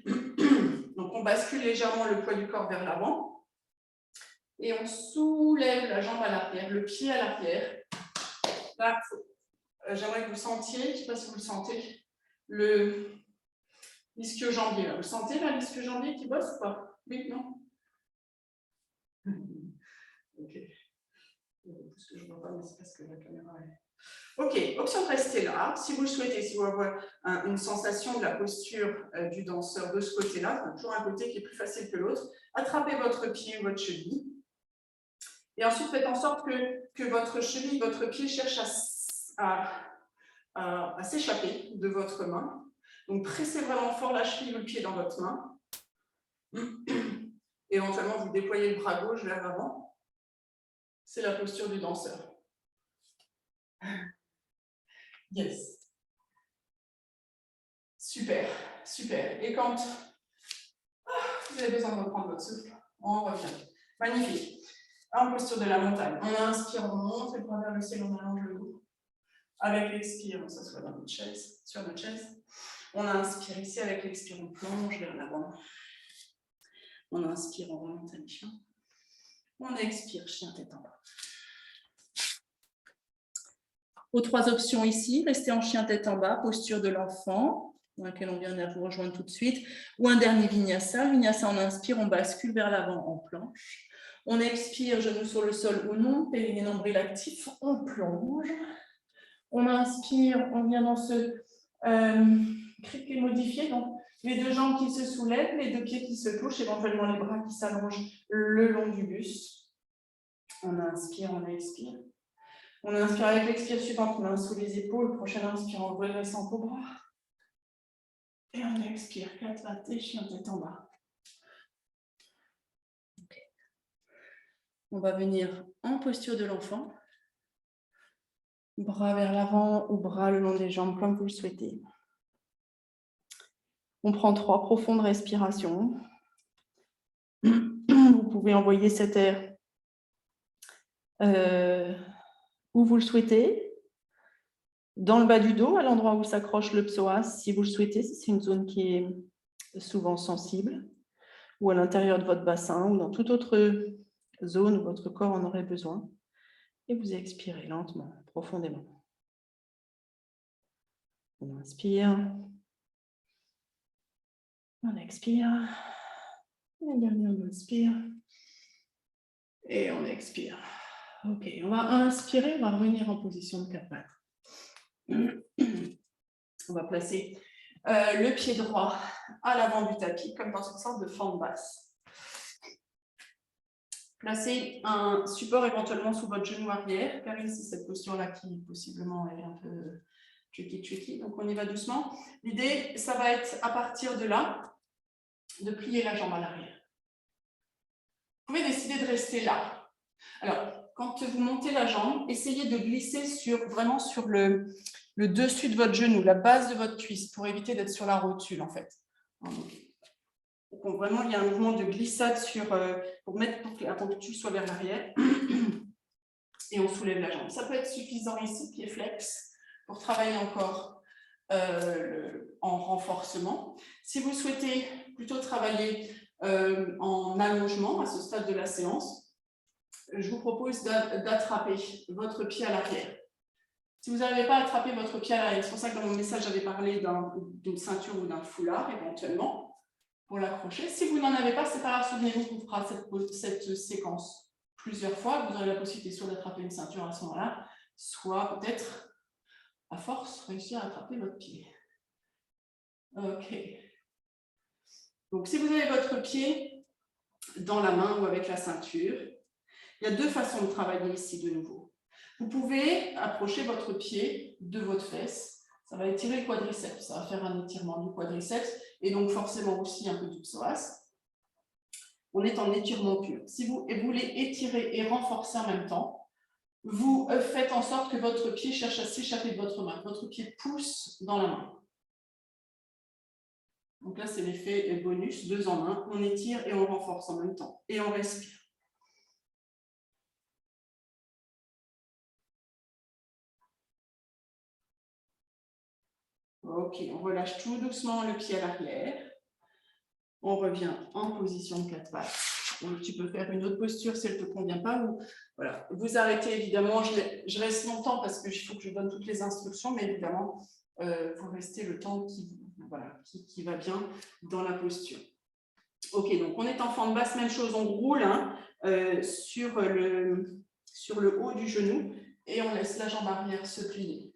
Donc On bascule légèrement le poids du corps vers l'avant. Et on soulève la jambe à l'arrière, le pied à l'arrière. Là, j'aimerais que vous sentiez, je ne sais pas si vous le sentez, le l'ischio-jambier. Vous sentez là l'ischio-jambier qui bosse ou pas? Oui, non? Ok. Parce que je ne vois pas, mais c'est parce que la caméra est... Ok, option de rester là. Si vous le souhaitez, si vous avez une sensation de la posture du danseur de ce côté-là, toujours un côté qui est plus facile que l'autre, attrapez votre pied ou votre cheville. Et ensuite, faites en sorte que votre cheville, votre pied cherche à s'échapper de votre main. Donc, pressez vraiment fort la cheville ou le pied dans votre main. Et éventuellement, vous déployez le bras gauche vers l'avant. C'est la posture du danseur. Yes. Super, super. Et quand vous avez besoin de reprendre votre souffle, on revient. Magnifique. En posture de la montagne. On inspire, on monte le bras vers le ciel, on allonge le dos. Avec l'expire, on s'assoit dans notre chaise, sur notre chaise. On inspire ici, avec l'expire, on plonge vers l'avant. On inspire, on remonte à mi-chemin. On expire, chien tête en bas. Aux trois options ici, restez en chien tête en bas, posture de l'enfant, dans laquelle on vient de vous rejoindre tout de suite, ou un dernier vinyasa. Vinyasa, on inspire, on bascule vers l'avant en planche. On expire, genoux sur le sol ou non, périnée nombril actif, on plonge. On inspire, on vient dans ce criquet modifié, donc les deux jambes qui se soulèvent, les deux pieds qui se touchent, éventuellement les bras qui s'allongent le long du buste. On inspire, on expire. On inspire avec l'expire suivante, main sous les épaules. Prochaine inspire, on redescend au bras. Et on expire, 4 pattes et chien tête en bas. Okay. On va venir en posture de l'enfant. Bras vers l'avant ou bras le long des jambes, comme vous le souhaitez. On prend 3 profondes respirations. Vous pouvez envoyer cet air où vous le souhaitez. Dans le bas du dos, à l'endroit où s'accroche le psoas, si vous le souhaitez, c'est une zone qui est souvent sensible, ou à l'intérieur de votre bassin, ou dans toute autre zone où votre corps en aurait besoin. Et vous expirez lentement, profondément. On inspire. On expire. Et dernier, on inspire. Et on expire. Ok, on va inspirer, on va revenir en position de 4 pattes. On va placer le pied droit à l'avant du tapis, comme dans une sorte de fente basse. Placez un support éventuellement sous votre genou arrière, car ici, cette posture-là qui possiblement est un peu tricky. Donc, on y va doucement. L'idée, ça va être à partir de là, de plier la jambe à l'arrière. Vous pouvez décider de rester là. Alors, quand vous montez la jambe, essayez de glisser vraiment sur le dessus de votre genou, la base de votre cuisse, pour éviter d'être sur la rotule, en fait. Donc, vraiment, il y a un mouvement de glissade pour que la rotule soit vers l'arrière. Et on soulève la jambe. Ça peut être suffisant ici, pied flex, pour travailler encore en renforcement. Si vous souhaitez plutôt travailler en allongement à ce stade de la séance, je vous propose d'attraper votre pied à l'arrière. Si vous n'arrivez pas à attraper votre pied à l'arrière, c'est pour ça que dans mon message, j'avais parlé d'une ceinture ou d'un foulard, éventuellement, pour l'accrocher. Si vous n'en avez pas, c'est pas grave, souvenez-vous qu'on fera cette séquence plusieurs fois. Vous aurez la possibilité soit d'attraper une ceinture à ce moment-là, soit peut-être, à force, réussir à attraper votre pied. Ok. Donc, si vous avez votre pied dans la main ou avec la ceinture, il y a 2 façons de travailler ici de nouveau. Vous pouvez approcher votre pied de votre fesse. Ça va étirer le quadriceps. Ça va faire un étirement du quadriceps et donc forcément aussi un peu du psoas. On est en étirement pur. Si vous voulez étirer et renforcer en même temps, vous faites en sorte que votre pied cherche à s'échapper de votre main. Votre pied pousse dans la main. Donc là, c'est l'effet bonus, 2 en 1. On étire et on renforce en même temps. Et on respire. Ok, on relâche tout doucement le pied à l'arrière. On revient en position de 4 pattes. Donc, tu peux faire une autre posture si elle ne te convient pas. Ou, voilà. Vous arrêtez évidemment, je reste longtemps parce qu'il faut que je donne toutes les instructions, mais évidemment, vous restez le temps qui va bien dans la posture. Ok, donc on est en fente basse, même chose, on roule hein, sur le haut du genou et on laisse la jambe arrière se plier.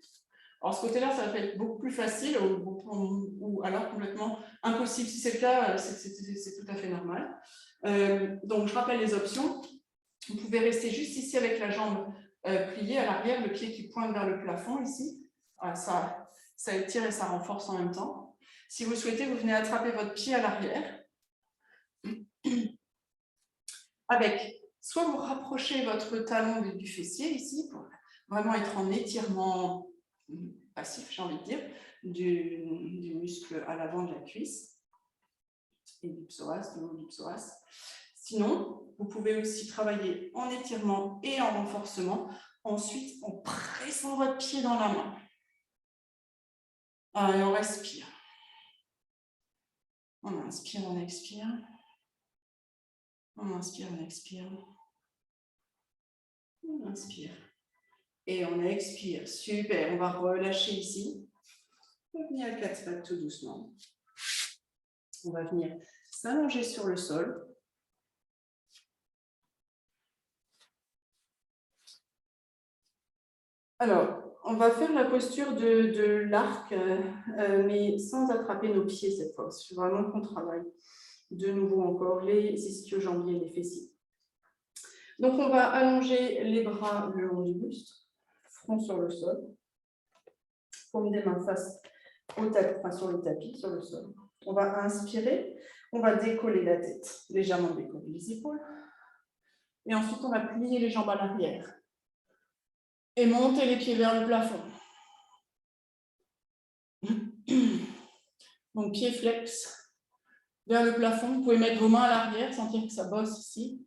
Alors, ce côté-là, ça va être beaucoup plus facile ou alors complètement impossible. Si c'est le cas, c'est tout à fait normal. Donc, je rappelle les options. Vous pouvez rester juste ici avec la jambe pliée à l'arrière, le pied qui pointe vers le plafond ici. Voilà, ça étire et ça renforce en même temps. Si vous souhaitez, vous venez attraper votre pied à l'arrière. Avec, soit vous rapprochez votre talon du fessier ici, pour vraiment être en étirement passif, j'ai envie de dire, du muscle à l'avant de la cuisse et du psoas, du haut du psoas. Sinon, vous pouvez aussi travailler en étirement et en renforcement, ensuite en pressant votre pied dans la main. Et on respire. On inspire, on expire. On inspire, on expire. On inspire. Et on expire. Super. On va relâcher ici. On va venir à 4 pattes tout doucement. On va venir s'allonger sur le sol. Alors, on va faire la posture de l'arc, mais sans attraper nos pieds cette fois. C'est vraiment qu'on travaille de nouveau encore les ischio-jambiers et les fessiers. Donc, on va allonger les bras le long du buste, front sur le sol, paume des mains face au tapis, enfin sur le tapis, sur le sol. On va inspirer, on va décoller la tête, légèrement décoller les épaules. Et ensuite, on va plier les jambes à l'arrière et monter les pieds vers le plafond. Donc, pied flex vers le plafond. Vous pouvez mettre vos mains à l'arrière, sentir que ça bosse ici.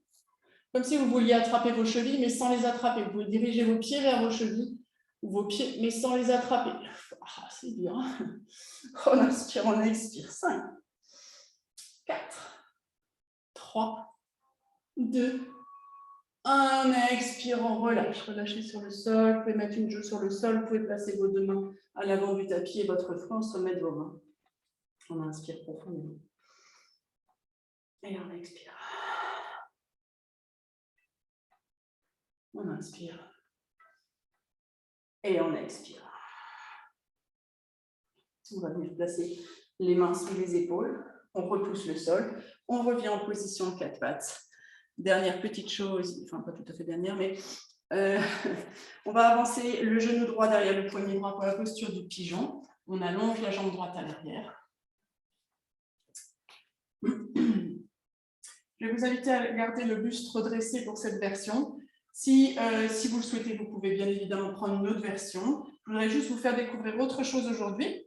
Comme si vous vouliez attraper vos chevilles, mais sans les attraper. Vous pouvez diriger vos pieds vers vos chevilles, ou vos pieds, mais sans les attraper. Ah, c'est dur. On inspire, on expire. 5, 4, 3, 2, 1. Expire, on relâche. Relâchez sur le sol. Vous pouvez mettre une joue sur le sol. Vous pouvez placer vos deux mains à l'avant du tapis et votre front au sommet de vos mains. On inspire profondément. Et on expire. On inspire. Et on expire. On va venir placer les mains sous les épaules. On repousse le sol. On revient en position 4 pattes. Dernière petite chose, enfin pas tout à fait dernière, mais on va avancer le genou droit derrière le poignet droit pour la posture du pigeon. On allonge la jambe droite à l'arrière. Je vais vous inviter à garder le buste redressé pour cette version. Si vous le souhaitez, vous pouvez bien évidemment prendre une autre version. Je voudrais juste vous faire découvrir autre chose aujourd'hui.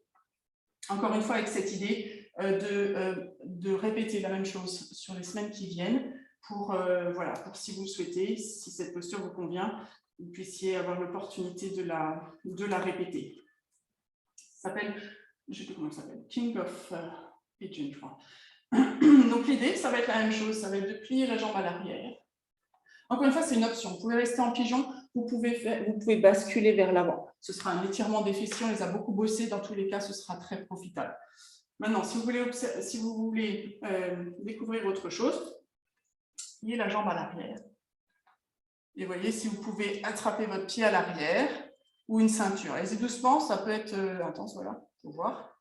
Encore une fois, avec cette idée de répéter la même chose sur les semaines qui viennent pour si vous le souhaitez, si cette posture vous convient, vous puissiez avoir l'opportunité de la répéter. Ça s'appelle, je ne sais plus comment ça s'appelle, King of Pigeon, je crois. Donc l'idée, ça va être la même chose, ça va être de plier la jambe à l'arrière. Encore une fois, c'est une option. Vous pouvez rester en pigeon, vous pouvez basculer vers l'avant. Ce sera un étirement des fessiers, on les a beaucoup bossés. Dans tous les cas, ce sera très profitable. Maintenant, si vous voulez découvrir autre chose, pliez la jambe à l'arrière. Et voyez si vous pouvez attraper votre pied à l'arrière ou une ceinture. Allez-y doucement, ça peut être intense, voilà, faut voir.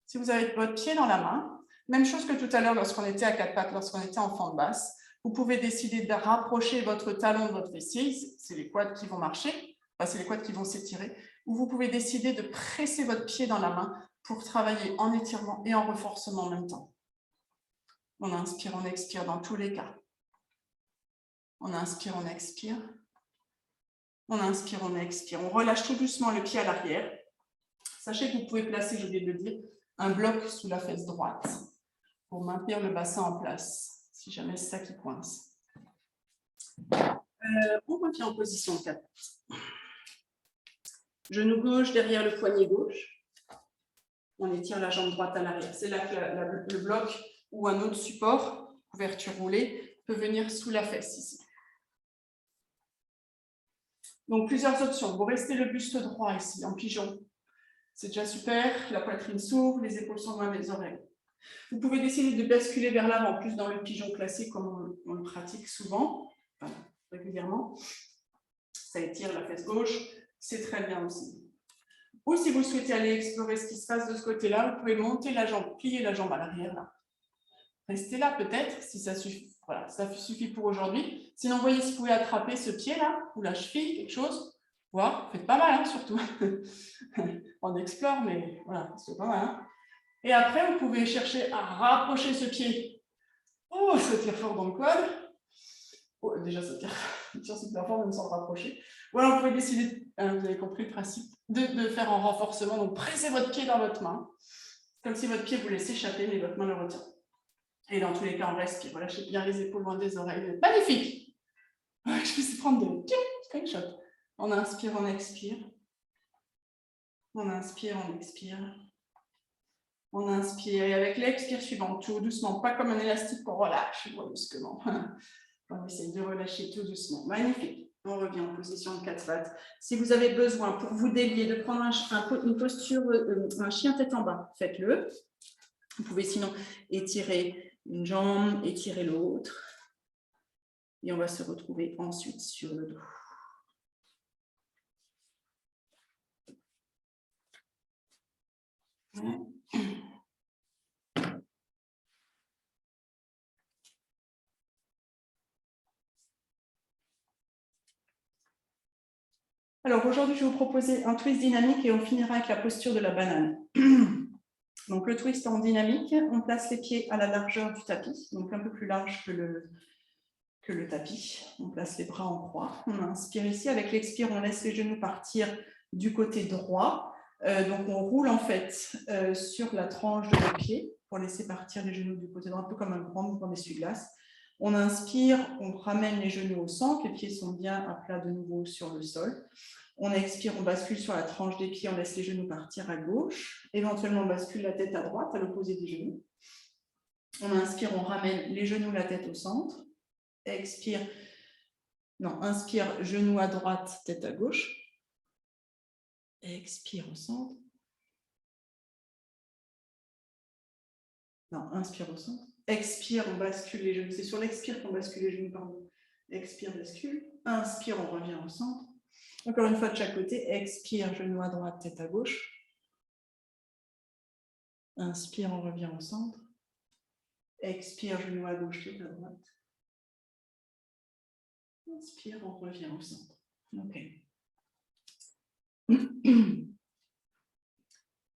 Si vous avez votre pied dans la main, même chose que tout à l'heure lorsqu'on était à 4 pattes, lorsqu'on était en fente basse, vous pouvez décider de rapprocher votre talon de votre fessier, c'est les quads qui vont marcher, enfin, c'est les quads qui vont s'étirer, ou vous pouvez décider de presser votre pied dans la main pour travailler en étirement et en renforcement en même temps. On inspire, on expire dans tous les cas. On inspire, on expire. On inspire, on expire. On relâche tout doucement le pied à l'arrière. Sachez que vous pouvez placer, j'ai oublié de le dire, un bloc sous la fesse droite pour maintenir le bassin en place, si jamais c'est ça qui coince. On revient en position de 4. Genou gauche derrière le poignet gauche. On étire la jambe droite à l'arrière. C'est là que le bloc ou un autre support, couverture roulée, peut venir sous la fesse ici. Donc, plusieurs options. Vous restez le buste droit ici, en pigeon. C'est déjà super. La poitrine s'ouvre, les épaules sont loin des oreilles. Vous pouvez décider de basculer vers l'avant, plus dans le pigeon classique, comme on le pratique souvent, enfin, régulièrement. Ça étire la fesse gauche, c'est très bien aussi. Ou si vous souhaitez aller explorer ce qui se passe de ce côté-là, vous pouvez monter la jambe, plier la jambe à l'arrière. Là. Restez là peut-être, si ça suffit. Voilà, ça suffit pour aujourd'hui. Sinon, voyez si vous pouvez attraper ce pied-là, ou la cheville, quelque chose. Voilà, faites pas mal, hein, surtout. On explore, mais voilà, c'est pas mal. Hein. Et après, vous pouvez chercher à rapprocher ce pied. Oh, ça tire fort dans le quad. Oh, déjà, ça tire super fort, même sans le rapprocher. Ou alors, vous pouvez décider, vous avez compris le principe, de faire un renforcement. Donc, pressez votre pied dans votre main, comme si votre pied voulait s'échapper, mais votre main le retient. Et dans tous les cas, on respire. Relâchez bien les épaules loin des oreilles. Magnifique. Je vais essayer de prendre des screenshots. On inspire, on expire. On inspire, on expire. On inspire. Et avec l'expire suivante, tout doucement, pas comme un élastique qu'on relâche brusquement. On essaie de relâcher tout doucement. Magnifique. On revient en position de 4 pattes. Si vous avez besoin, pour vous délier, de prendre une posture, un chien tête en bas, faites-le. Vous pouvez sinon étirer une jambe, étirer l'autre. Et on va se retrouver ensuite sur le dos. Alors aujourd'hui, je vais vous proposer un twist dynamique et on finira avec la posture de la banane. Donc le twist en dynamique, on place les pieds à la largeur du tapis, donc un peu plus large que le tapis. On place les bras en croix. On inspire ici. Avec l'expire, on laisse les genoux partir du côté droit. Donc on roule en fait sur la tranche de nos pieds pour laisser partir les genoux du côté droit, un peu comme un grand mouvement d'essuie-glace. On inspire, on ramène les genoux au centre, les pieds sont bien à plat de nouveau sur le sol. On expire, on bascule sur la tranche des pieds, on laisse les genoux partir à gauche. Éventuellement, on bascule la tête à droite, à l'opposé des genoux. On inspire, on ramène les genoux, la tête au centre. Expire, non, inspire, genoux à droite, tête à gauche. Expire au centre. Non, inspire au centre. Expire, on bascule les genoux. C'est sur l'expire qu'on bascule les genoux, pardon. Expire, bascule. Inspire, on revient au centre. Encore une fois de chaque côté. Expire, genou à droite, tête à gauche. Inspire, on revient au centre. Expire, genou à gauche, tête à droite. Inspire, on revient au centre. OK.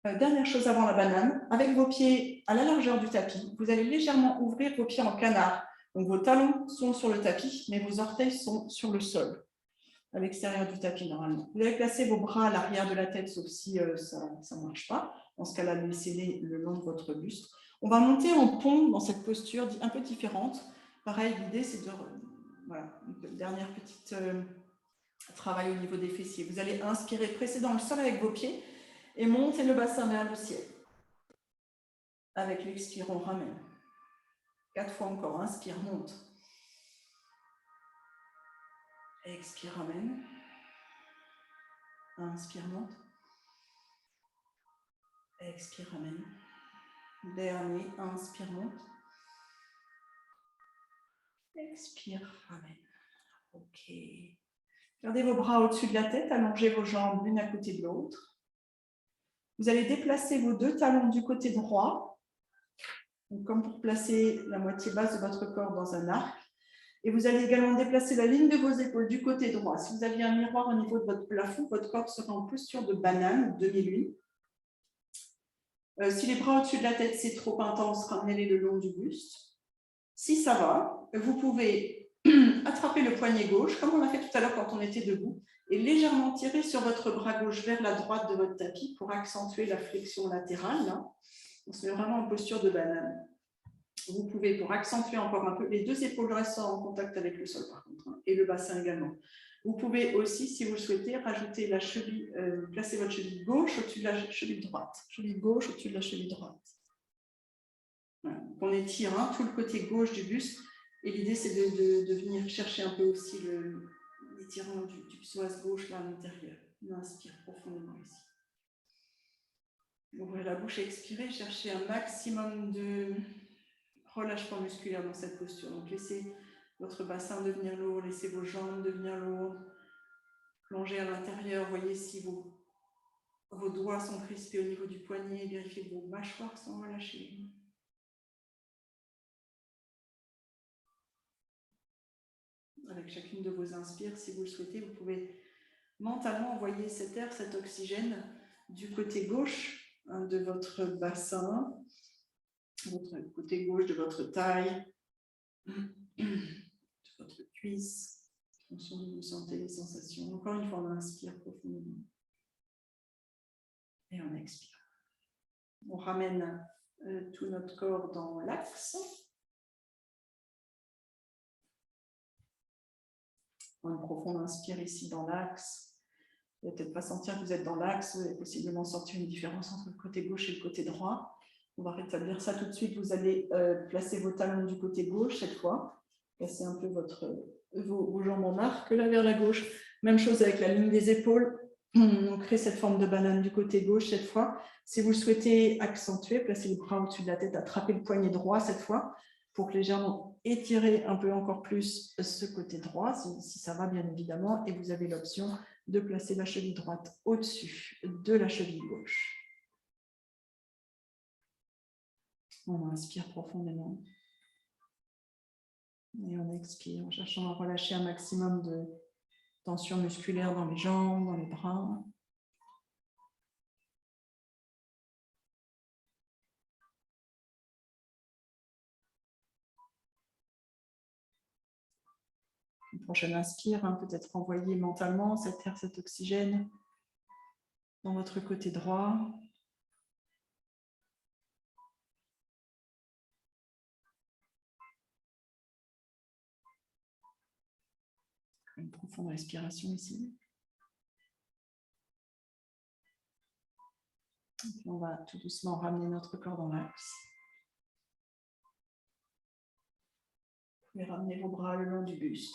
Dernière chose avant la banane, avec vos pieds à la largeur du tapis, vous allez légèrement ouvrir vos pieds en canard. Donc vos talons sont sur le tapis, mais vos orteils sont sur le sol, à l'extérieur du tapis normalement. Vous allez placer vos bras à l'arrière de la tête, sauf si ça ne marche pas. Dans ce cas-là, laissez-les le long de votre buste. On va monter en pont dans cette posture un peu différente. Pareil, l'idée c'est de... Voilà, une dernière petite travail au niveau des fessiers. Vous allez inspirer, presser dans le sol avec vos pieds et monter le bassin vers le ciel. Avec l'expire, on ramène. 4 fois encore, inspire, monte. Expire, ramène. Inspire, monte. Expire, ramène. Dernier, inspire, monte. Expire, ramène. OK. Gardez vos bras au-dessus de la tête, allongez vos jambes l'une à côté de l'autre. Vous allez déplacer vos 2 talons du côté droit, donc comme pour placer la moitié basse de votre corps dans un arc. Et vous allez également déplacer la ligne de vos épaules du côté droit. Si vous aviez un miroir au niveau de votre plafond, votre corps sera en posture de banane, demi-lune. Si les bras au-dessus de la tête, c'est trop intense, ramenez-les le long du buste. Si ça va, vous pouvez attraper le poignet gauche, comme on a fait tout à l'heure quand on était debout, et légèrement tirer sur votre bras gauche vers la droite de votre tapis pour accentuer la flexion latérale. Là. On se met vraiment en posture de banane. Vous pouvez, pour accentuer encore un peu, les deux épaules restent en contact avec le sol par contre, hein, et le bassin également. Vous pouvez aussi, si vous le souhaitez, rajouter la cheville, placer votre cheville gauche au-dessus de la cheville droite. Cheville gauche au-dessus de la cheville droite. Voilà. On étire tout le côté gauche du buste. Et l'idée, c'est de venir chercher un peu aussi l'étirement du psoas gauche là à l'intérieur. On inspire profondément ici. Ouvrez la bouche et expirez. Cherchez un maximum de relâchement musculaire dans cette posture. Donc, laissez votre bassin devenir lourd, laissez vos jambes devenir lourdes. Plongez à l'intérieur. Voyez si vos doigts sont crispés au niveau du poignet. Vérifiez que vos mâchoires sont relâchées. Avec chacune de vos inspires, si vous le souhaitez, vous pouvez mentalement envoyer cet air, cet oxygène du côté gauche de votre bassin, votre côté gauche de votre taille, de votre cuisse, en fonction de vous sentez les sensations. Encore une fois, on inspire profondément et on expire. On ramène tout notre corps dans l'axe. Une profonde inspire ici dans l'axe. Vous n'allez peut-être pas sentir que vous êtes dans l'axe, vous allez possiblement sentir une différence entre le côté gauche et le côté droit. On va rétablir ça tout de suite. Vous allez placer vos talons du côté gauche cette fois. Placez un peu vos jambes en arc là vers la gauche. Même chose avec la ligne des épaules. On crée cette forme de banane du côté gauche cette fois. Si vous le souhaitez accentuer, placez les bras au-dessus de la tête, attrapez le poignet droit cette fois pour légèrement étirer un peu encore plus ce côté droit, si ça va bien évidemment. Et vous avez l'option de placer la cheville droite au-dessus de la cheville gauche. On inspire profondément. Et on expire en cherchant à relâcher un maximum de tension musculaire dans les jambes, dans les bras. Une prochaine inspire, peut-être envoyer mentalement cet air, cet oxygène dans votre côté droit. Une profonde respiration ici. Et puis on va tout doucement ramener notre corps dans l'axe. Vous pouvez ramener vos bras le long du buste.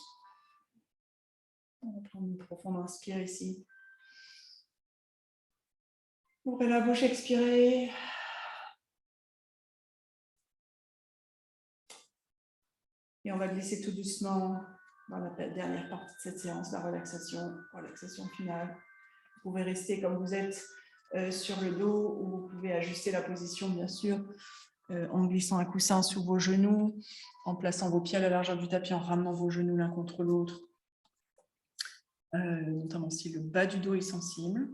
On va prendre une profonde inspire ici. Ouvrez la bouche, expirez. Et on va glisser tout doucement dans la dernière partie de cette séance, la relaxation finale. Vous pouvez rester comme vous êtes sur le dos ou vous pouvez ajuster la position, bien sûr, en glissant un coussin sous vos genoux, en plaçant vos pieds à la largeur du tapis, en ramenant vos genoux l'un contre l'autre, notamment si le bas du dos est sensible.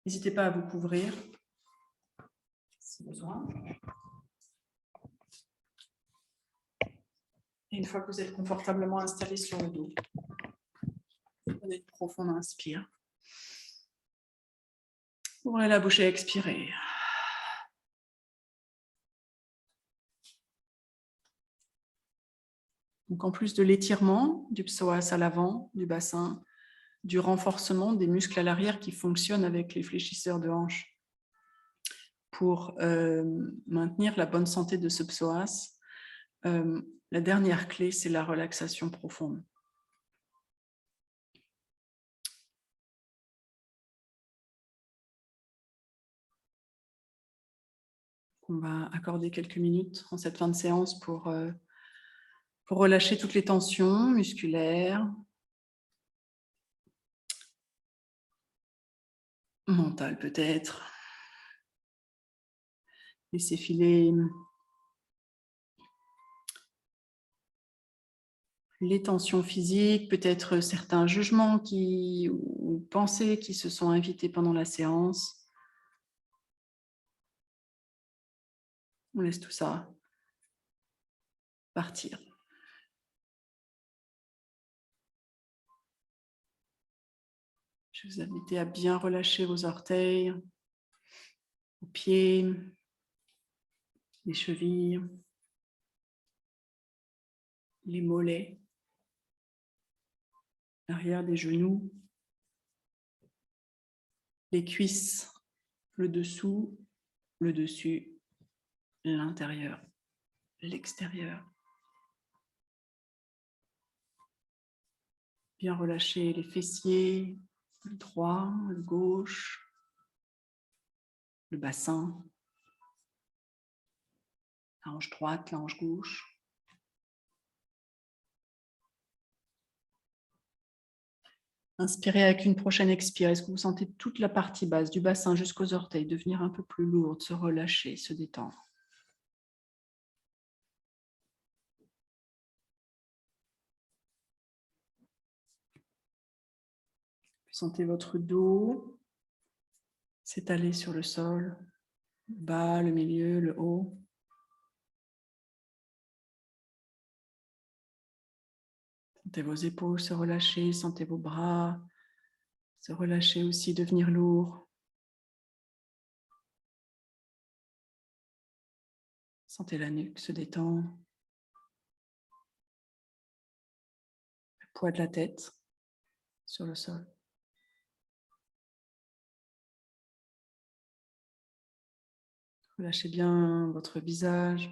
N'hésitez pas à vous couvrir si besoin. Et une fois que vous êtes confortablement installé sur le dos, prenez une profonde inspire. Ouvrez la bouche et expirez. Donc en plus de l'étirement du psoas à l'avant, du bassin, du renforcement des muscles à l'arrière qui fonctionnent avec les fléchisseurs de hanches pour maintenir la bonne santé de ce psoas, la dernière clé, c'est la relaxation profonde. On va accorder quelques minutes en cette fin de séance pour relâcher toutes les tensions musculaires, mentales peut-être. Laissez filer les tensions physiques, peut-être certains jugements ou pensées qui se sont invités pendant la séance. On laisse tout ça partir. Je vous invite à bien relâcher vos orteils, vos pieds, les chevilles, les mollets, l'arrière des genoux, les cuisses, le dessous, le dessus, l'intérieur, l'extérieur. Bien relâcher les fessiers, le droit, le gauche, le bassin, la hanche droite, la hanche gauche. Inspirez avec une prochaine expire. Est-ce que vous sentez toute la partie basse du bassin jusqu'aux orteils devenir un peu plus lourde, se relâcher, se détendre? Sentez votre dos s'étaler sur le sol, le bas, le milieu, le haut. Sentez vos épaules se relâcher, sentez vos bras se relâcher aussi, devenir lourds. Sentez la nuque se détendre. Le poids de la tête sur le sol. Relâchez bien votre visage,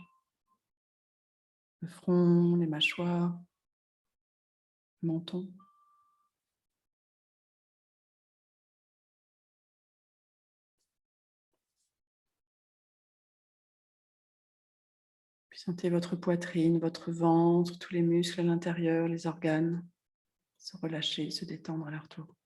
le front, les mâchoires, le menton. Puis sentez votre poitrine, votre ventre, tous les muscles à l'intérieur, les organes se relâcher, se détendre à leur tour.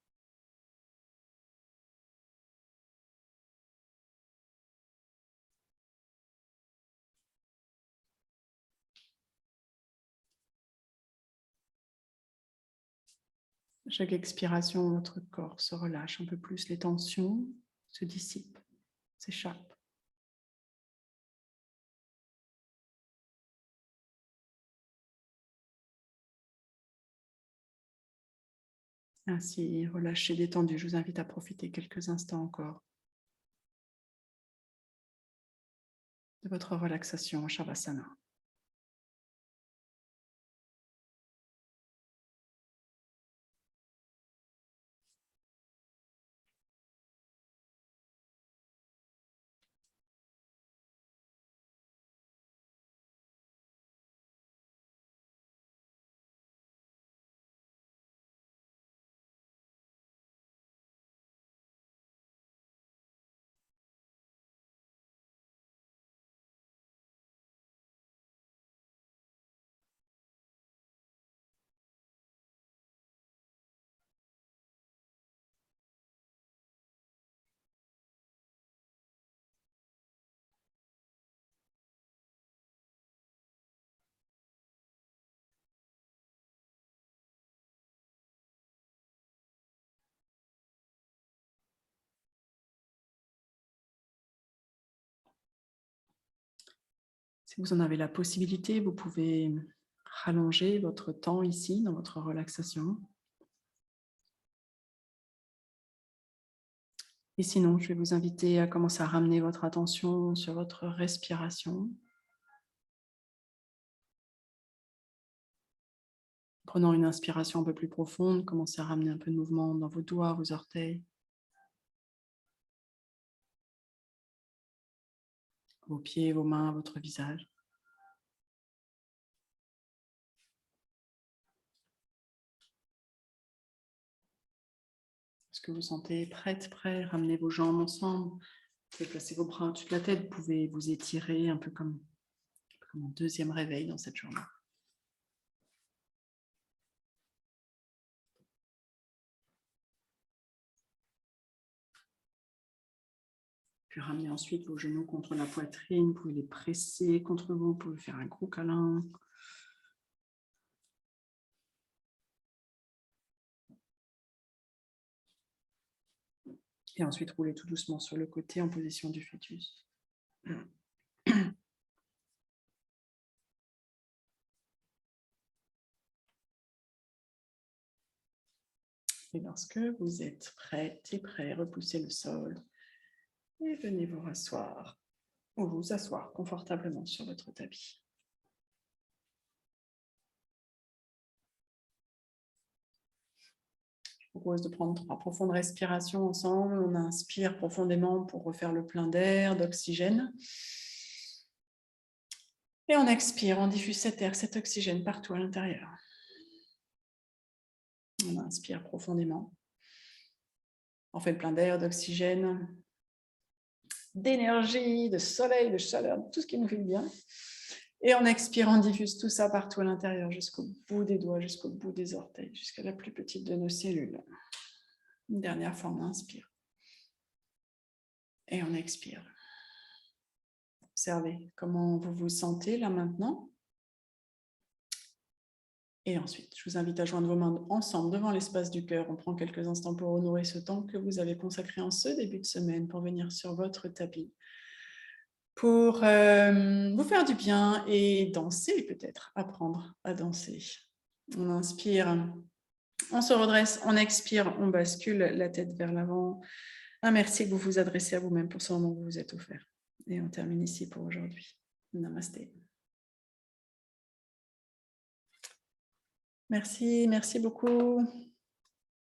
À chaque expiration, votre corps se relâche un peu plus, les tensions se dissipent, s'échappent. Ainsi, relâché, détendu, je vous invite à profiter quelques instants encore de votre relaxation Shavasana. Si vous en avez la possibilité, vous pouvez rallonger votre temps ici dans votre relaxation. Et sinon, je vais vous inviter à commencer à ramener votre attention sur votre respiration. Prenant une inspiration un peu plus profonde, commencez à ramener un peu de mouvement dans vos doigts, vos orteils, vos pieds, vos mains, votre visage. Est-ce que vous sentez prête, prêt? Ramenez vos jambes ensemble. Vous pouvez placer vos bras au-dessus de la tête. Vous pouvez vous étirer un peu comme un deuxième réveil dans cette journée. Puis ramenez ensuite vos genoux contre la poitrine. Vous pouvez les presser contre vous. Vous pouvez faire un gros câlin. Et ensuite, roulez tout doucement sur le côté en position du fœtus. Et lorsque vous êtes prête et prêt, repoussez le sol et venez vous rasseoir ou vous asseoir confortablement sur votre tapis. Je vous propose de prendre 3 profondes respirations ensemble. On inspire profondément pour refaire le plein d'air, d'oxygène. Et on expire, on diffuse cet air, cet oxygène partout à l'intérieur. On inspire profondément. On fait le plein d'air, d'oxygène, d'énergie, de soleil, de chaleur, tout ce qui nous fait du bien. Et en expirant, on diffuse tout ça partout à l'intérieur, jusqu'au bout des doigts, jusqu'au bout des orteils, jusqu'à la plus petite de nos cellules. Une dernière fois, on inspire. Et on expire. Observez comment vous vous sentez là maintenant. Et ensuite, je vous invite à joindre vos mains ensemble devant l'espace du cœur. On prend quelques instants pour honorer ce temps que vous avez consacré en ce début de semaine pour venir sur votre tapis, pour vous faire du bien et danser peut-être, apprendre à danser. On inspire, on se redresse, on expire, on bascule la tête vers l'avant. Un merci que vous vous adressez à vous-même pour ce moment que vous vous êtes offert. Et on termine ici pour aujourd'hui. Namasté. Merci beaucoup.